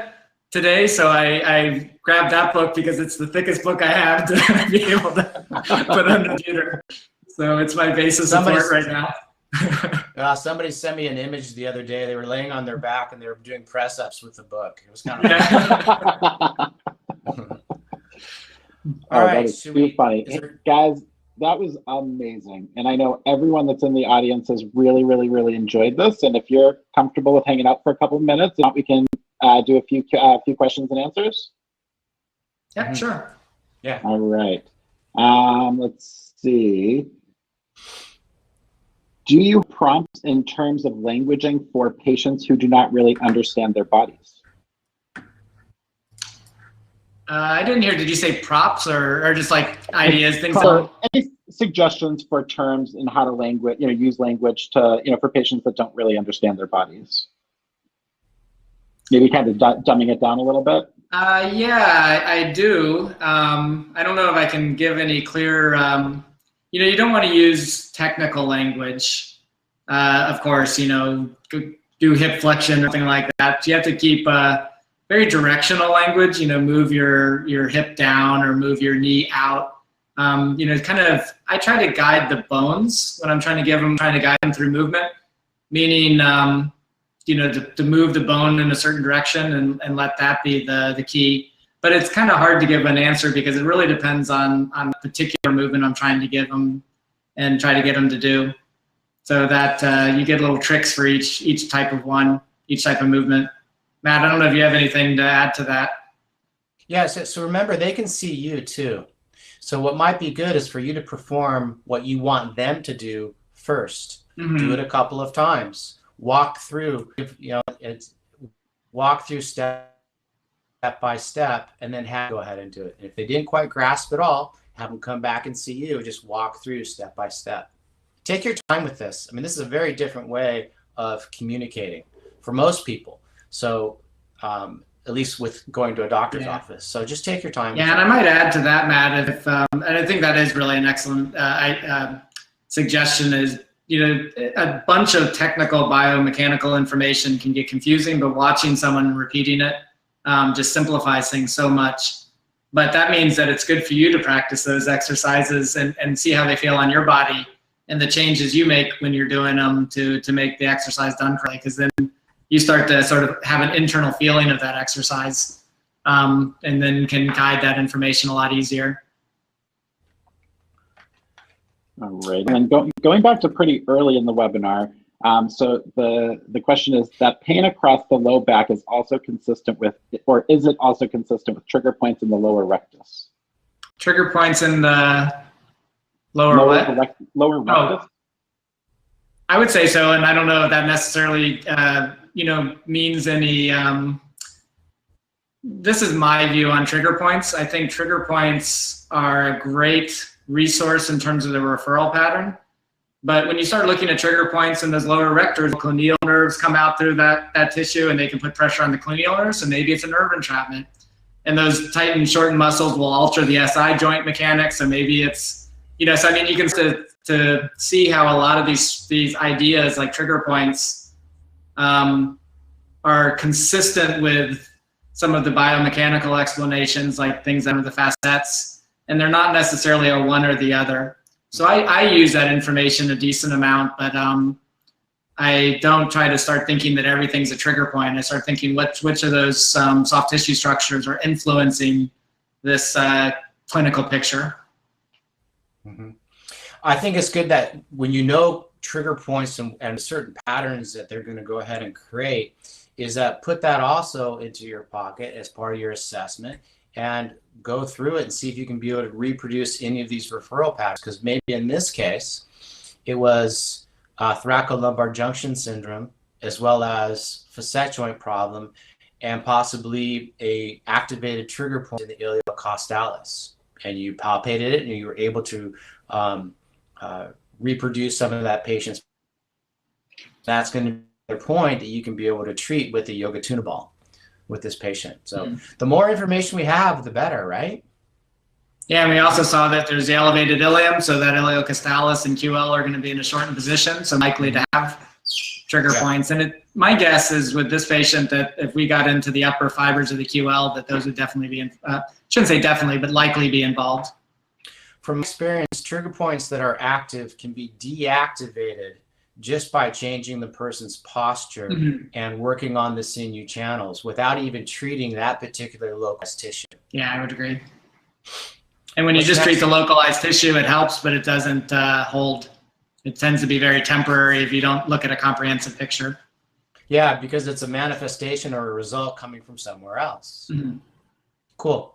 today, so I grabbed that book because it's the thickest book I have to be able to put on the computer. So it's my base of support right now. Somebody sent me an image the other day. They were laying on their back and they were doing press-ups with the book. It was kind of All right, that is too funny. Guys, that was amazing. And I know everyone that's in the audience has really, really, really enjoyed this. And if you're comfortable with hanging out for a couple of minutes, we can do a few questions and answers. Yeah, sure. Yeah. All right. Let's see. Do you prompt in terms of languaging for patients who do not really understand their bodies? I didn't hear, did you say props or just like ideas, things? Any suggestions for terms and how to use language to, for patients that don't really understand their bodies? Maybe kind of dumbing it down a little bit? Yeah, I do. I don't know if I can give any clear, you don't want to use technical language. Of course, do hip flexion or something like that. You have to keep very directional language, move your hip down or move your knee out. I try to guide the bones when I'm trying to guide them through movement, meaning, to move the bone in a certain direction and let that be the key. But it's kind of hard to give an answer because it really depends on the particular movement I'm trying to give them and try to get them to do. So that you get little tricks for each type of movement. Matt, I don't know if you have anything to add to that. Yeah, so remember, they can see you too. So what might be good is for you to perform what you want them to do first. Mm-hmm. Do it a couple of times. Walk through, walk through step by step, and then go ahead and do it. And if they didn't quite grasp it all, have them come back and see you. Just walk through step by step. Take your time with this. I mean, this is a very different way of communicating. for most people. So at least with going to a doctor's office. So just take your time. Yeah, and I might add to that, Matt, if, and I think that is really an excellent suggestion is, a bunch of technical biomechanical information can get confusing, but watching someone repeating it just simplifies things so much. But that means that it's good for you to practice those exercises and see how they feel on your body and the changes you make when you're doing them to make the exercise done correctly, because then you start to sort of have an internal feeling of that exercise, and then can guide that information a lot easier. All right, and going back to pretty early in the webinar, so the question is that pain across the low back is also consistent with, or is it also consistent with trigger points in the lower rectus? Trigger points in the lower what? Lower rectus. I would say so, and I don't know if that necessarily means any. This is my view on trigger points. I think trigger points are a great resource in terms of the referral pattern. But when you start looking at trigger points in those lower rectors, clineural nerves come out through that tissue, and they can put pressure on the clineural nerves, so maybe it's a nerve entrapment. And those tight and shortened muscles will alter the SI joint mechanics, so maybe it's, so I mean, you can to see how a lot of these ideas like trigger points are consistent with some of the biomechanical explanations, like things under the facets, and they're not necessarily a one or the other. So I use that information a decent amount, but I don't try to start thinking that everything's a trigger point. I start thinking which of those soft tissue structures are influencing this clinical picture. Mm-hmm. I think it's good that when you know trigger points and certain patterns that they're going to go ahead and create, is that put that also into your pocket as part of your assessment and go through it and see if you can be able to reproduce any of these referral patterns. Because maybe in this case, it was thoracolumbar junction syndrome, as well as facet joint problem, and possibly a activated trigger point in the iliocostalis. And you palpated it, and you were able to reproduce some of that patient's. That's going to be the point that you can be able to treat with the yoga tuna ball with this patient. So the more information we have, the better, right? Yeah, and we also saw that there's the elevated ilium, so that iliocostalis and QL are going to be in a shortened position, so likely to have trigger points. And my guess is with this patient that if we got into the upper fibers of the QL, that those would definitely be, shouldn't say definitely, but likely be involved. From experience, trigger points that are active can be deactivated just by changing the person's posture and working on the sinew channels without even treating that particular localized tissue. Yeah, I would agree. And when you just treat the localized tissue, it helps, but it doesn't hold. It tends to be very temporary if you don't look at a comprehensive picture. Yeah, because it's a manifestation or a result coming from somewhere else. Cool.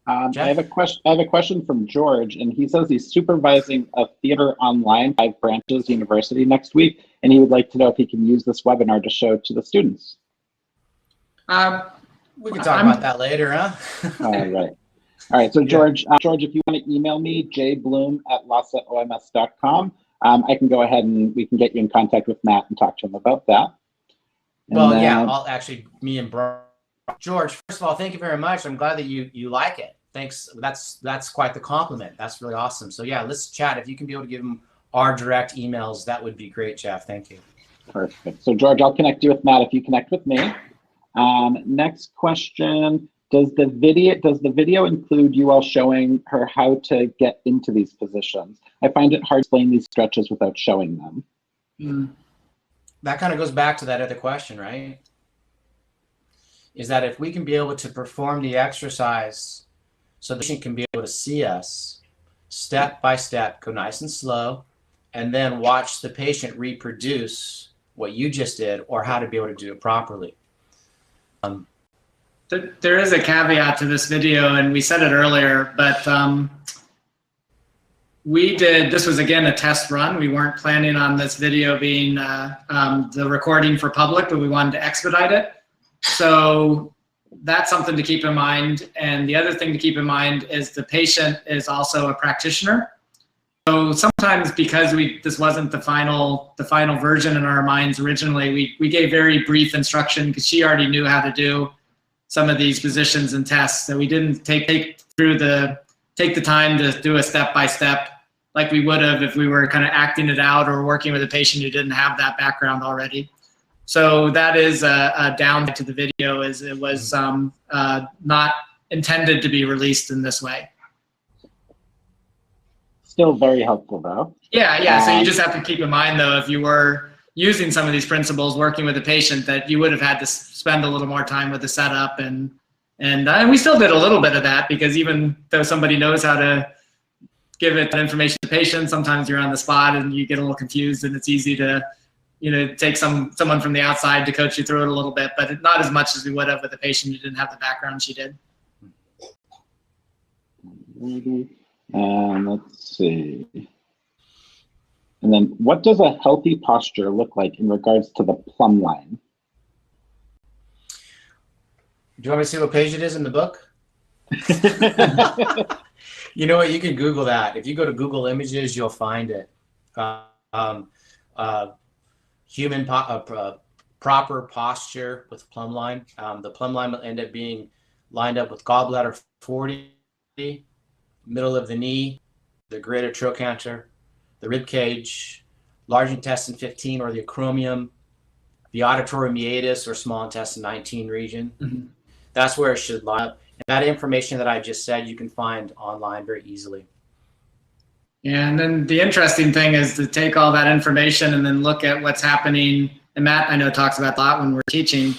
I have a question from George, and he says he's supervising a theater online 5 branches university next week, and he would like to know if he can use this webinar to show to the students. We can talk about that later, huh? All right. So George, if you want to email me, jbloom@lasaoms.com, I can go ahead and we can get you in contact with Matt and talk to him about that. I'll actually, me and Brian. George, first of all, thank you very much. I'm glad that you like it. Thanks. That's quite the compliment. That's really awesome. So yeah, let's chat. If you can be able to give them our direct emails, that would be great, Jeff. Thank you. Perfect. So George, I'll connect you with Matt if you connect with me. Next question. Does the video include you all showing her how to get into these positions? I find it hard to explain these stretches without showing them. That kind of goes back to that other question, right? Is that if we can be able to perform the exercise so the patient can be able to see us step by step, go nice and slow, and then watch the patient reproduce what you just did or how to be able to do it properly. There is a caveat to this video, and we said it earlier, but this was again a test run. We weren't planning on this video being the recording for public, but we wanted to expedite it. So that's something to keep in mind. And the other thing to keep in mind is the patient is also a practitioner. So sometimes because this wasn't the final version in our minds originally, we gave very brief instruction because she already knew how to do some of these positions and tests. So we didn't take the time to do a step-by-step like we would have if we were kind of acting it out or working with a patient who didn't have that background already. So that is a downside to the video, is it was not intended to be released in this way. Still very helpful though. Yeah. So you just have to keep in mind though, if you were using some of these principles working with a patient, that you would have had to spend a little more time with the setup, and we still did a little bit of that, because even though somebody knows how to give it information to patients, sometimes you're on the spot and you get a little confused, and it's easy to take someone from the outside to coach you through it a little bit, but not as much as we would have with a patient who didn't have the background she did. Let's see. And then what does a healthy posture look like in regards to the plumb line? Do you want me to see what page it is in the book? You know what? You can Google that. If you go to Google Images, you'll find it. Proper posture with plumb line. The plumb line will end up being lined up with gallbladder 40, middle of the knee, the greater trochanter, the rib cage, large intestine 15 or the acromion, the auditory meatus or small intestine 19 region. Mm-hmm. That's where it should line up. And that information that I just said, you can find online very easily. Yeah, and then the interesting thing is to take all that information and then look at what's happening. And Matt, I know, talks about that a lot when we're teaching,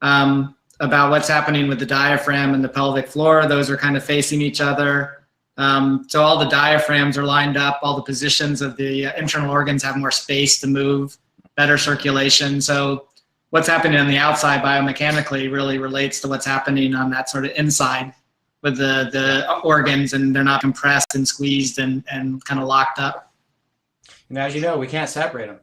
about what's happening with the diaphragm and the pelvic floor. Those are kind of facing each other. So all the diaphragms are lined up, all the positions of the internal organs have more space to move, better circulation. So what's happening on the outside biomechanically really relates to what's happening on that sort of inside with the organs, and they're not compressed and squeezed and kind of locked up. And as you know, we can't separate them,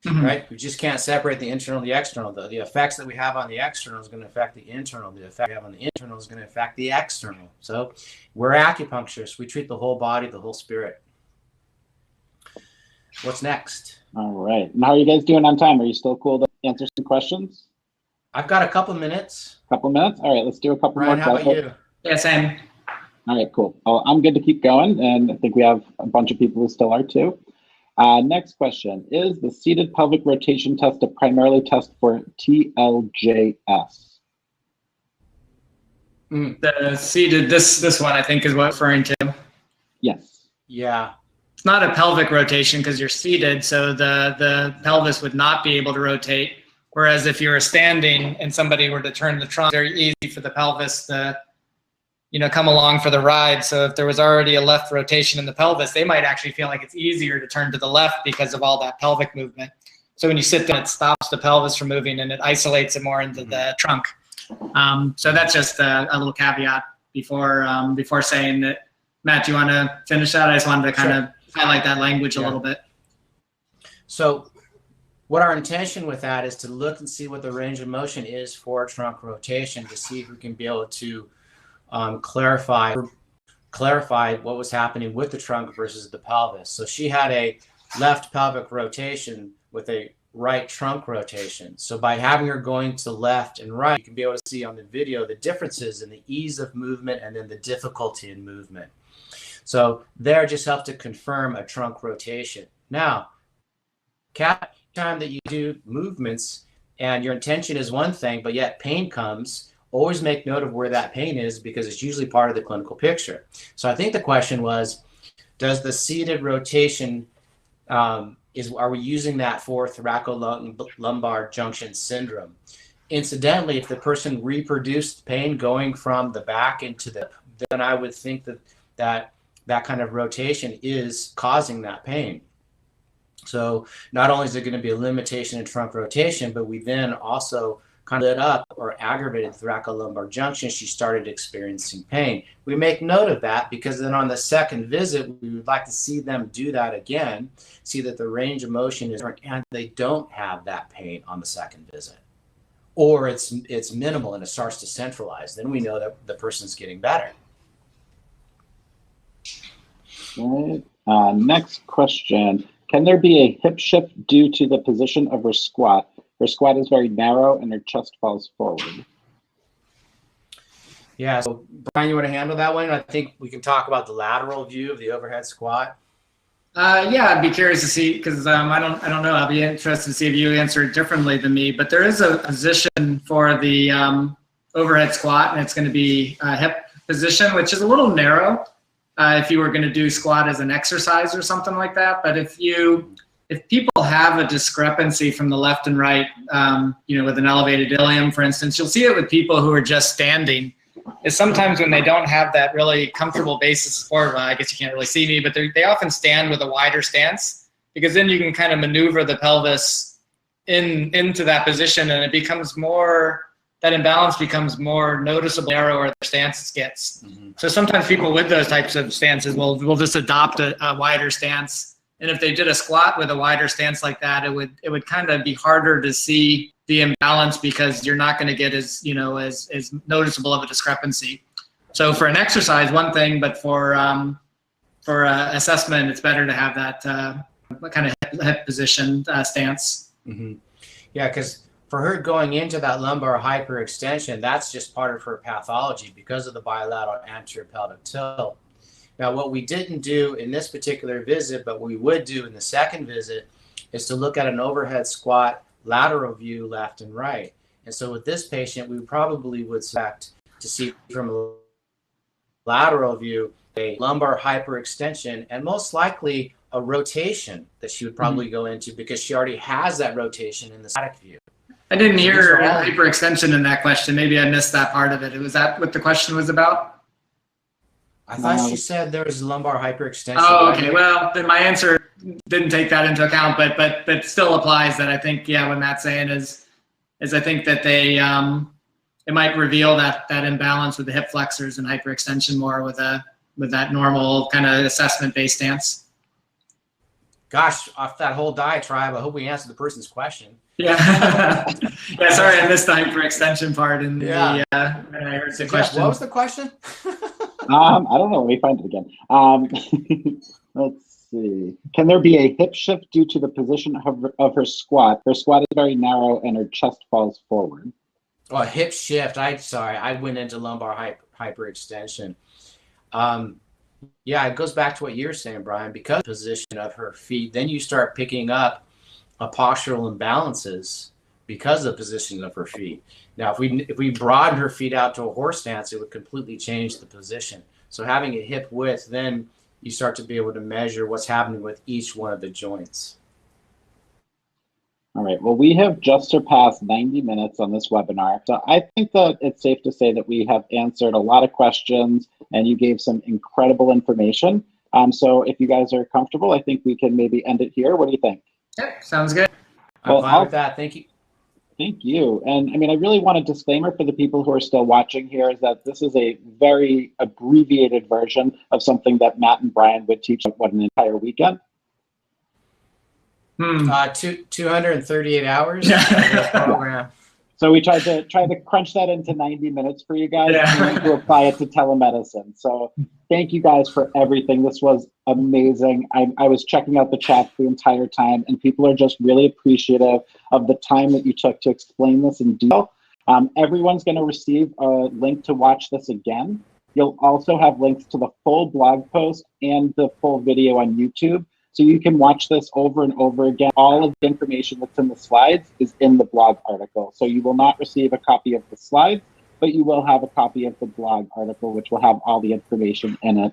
mm-hmm. right? We just can't separate the internal and the external. The effects that we have on the external is going to affect the internal. The effect we have on the internal is going to affect the external. So we're acupuncturists. We treat the whole body, the whole spirit. What's next? All right. And how are you guys doing on time? Are you still cool to answer some questions? I've got a couple minutes. Couple minutes? All right, let's do a couple Brian, more. how about you? Yeah, same. All right, cool. Well, I'm good to keep going, and I think we have a bunch of people who still are too. Next question. Is the seated pelvic rotation test a primarily test for TLJS? The seated, this one I think is what I'm referring to. Yes. Yeah. It's not a pelvic rotation because you're seated, so the pelvis would not be able to rotate. Whereas if you were standing and somebody were to turn the trunk, it's very easy for the pelvis to come along for the ride. So if there was already a left rotation in the pelvis, they might actually feel like it's easier to turn to the left because of all that pelvic movement. So when you sit down, it stops the pelvis from moving and it isolates it more into the trunk. So that's just a little caveat before saying that. Matt, do you want to finish that? I just wanted to kind of highlight that language a little bit. So what our intention with that is to look and see what the range of motion is for trunk rotation, to see if we can be able to clarify what was happening with the trunk versus the pelvis. So she had a left pelvic rotation with a right trunk rotation. So by having her going to left and right, you can be able to see on the video the differences in the ease of movement and then the difficulty in movement. So there just help to confirm a trunk rotation. Now, time that you do movements and your intention is one thing, but yet pain comes, always make note of where that pain is because it's usually part of the clinical picture. So I think the question was, does the seated rotation, are we using that for thoracolumbar junction syndrome? Incidentally, if the person reproduced pain going from the back into the, then I would think that kind of rotation is causing that pain. So not only is there going to be a limitation in trunk rotation, but we then also kind of lit up or aggravated thoracolumbar junction. She started experiencing pain. We make note of that because then on the second visit, we would like to see them do that again, see that the range of motion is different and they don't have that pain on the second visit. Or it's minimal and it starts to centralize. Then we know that the person's getting better. Right. Next question. Can there be a hip shift due to the position of her squat? Her squat is very narrow and her chest falls forward. Yeah, so Brian, you want to handle that one? I think we can talk about the lateral view of the overhead squat. Yeah, I'd be curious to see, because I don't know. I'll be interested to see if you answer it differently than me. But there is a position for the overhead squat, and it's going to be a hip position, which is a little narrow if you were going to do squat as an exercise or something like that. But if people have a discrepancy from the left and right, with an elevated ilium, for instance, you'll see it with people who are just standing. Is sometimes when they don't have that really comfortable basis of support, I guess you can't really see me, but they often stand with a wider stance, because then you can kind of maneuver the pelvis into that position, and it becomes that imbalance becomes more noticeable the narrower their stance gets. Mm-hmm. So sometimes people with those types of stances will just adopt a wider stance. And if they did a squat with a wider stance like that, it would kind of be harder to see the imbalance, because you're not going to get as noticeable of a discrepancy. So for an exercise, one thing, but for assessment, it's better to have that kind of hip position stance. Mm-hmm. Yeah, because for her going into that lumbar hyperextension, that's just part of her pathology because of the bilateral anterior pelvic tilt. Now, what we didn't do in this particular visit, but we would do in the second visit, is to look at an overhead squat lateral view left and right. And so with this patient, we probably would expect to see from a lateral view a lumbar hyperextension and most likely a rotation that she would probably go into, because she already has that rotation in the static view. I didn't hear hyperextension in that question. Maybe I missed that part of it. Was that what the question was about? I thought she said there was lumbar hyperextension. Oh, okay. Well, then my answer didn't take that into account, but still applies. That I think, what Matt's saying is I think that it might reveal that imbalance with the hip flexors and hyperextension more with that normal kind of assessment-based stance. Gosh, off that whole diatribe, I hope we answered the person's question. Yeah. Yeah. Sorry, I missed the hyperextension part in when I heard the question. What was the question? I don't know. Let me find it again. Let's see. Can there be a hip shift due to the position of her squat? Her squat is very narrow and her chest falls forward. Oh, a hip shift. I went into lumbar hyperextension. Yeah, it goes back to what you're saying, Brian. Because of the position of her feet, then you start picking up postural imbalances because of the position of her feet. Now, if we broaden her feet out to a horse stance, it would completely change the position. So having a hip width, then you start to be able to measure what's happening with each one of the joints. All right. Well, we have just surpassed 90 minutes on this webinar. So I think that it's safe to say that we have answered a lot of questions and you gave some incredible information. So if you guys are comfortable, I think we can maybe end it here. What do you think? Yep, sounds good. I'm fine with that. Thank you. Thank you. And I mean, I really want a disclaimer for the people who are still watching here is that this is a very abbreviated version of something that Matt and Brian would teach an entire weekend. 238 hours program. So we tried to crunch that into 90 minutes for you guys and to apply it to telemedicine. So thank you guys for everything. This was amazing. I was checking out the chat the entire time, and people are just really appreciative of the time that you took to explain this in detail. Everyone's going to receive a link to watch this again. You'll also have links to the full blog post and the full video on YouTube. So you can watch this over and over again. All of the information that's in the slides is in the blog article. So you will not receive a copy of the slides, but you will have a copy of the blog article, which will have all the information in it.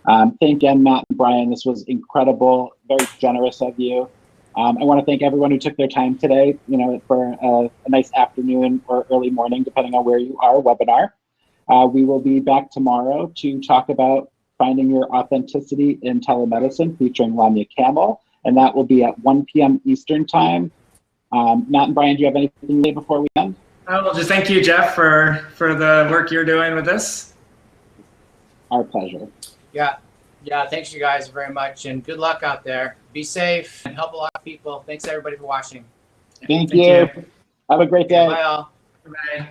Thank you again, Matt and Brian. This was incredible, very generous of you. I want to thank everyone who took their time today, for a nice afternoon or early morning, depending on where you are, webinar. We will be back tomorrow to talk about Finding Your Authenticity in Telemedicine, featuring Lamia Camel, and that will be at 1 p.m. Eastern Time. Matt and Brian, do you have anything to say before we end? Well, just thank you, Jeff, for the work you're doing with this. Our pleasure. Yeah, thanks you guys very much, and good luck out there. Be safe and help a lot of people. Thanks everybody for watching. Thank you. Have a great day. Bye all. Bye.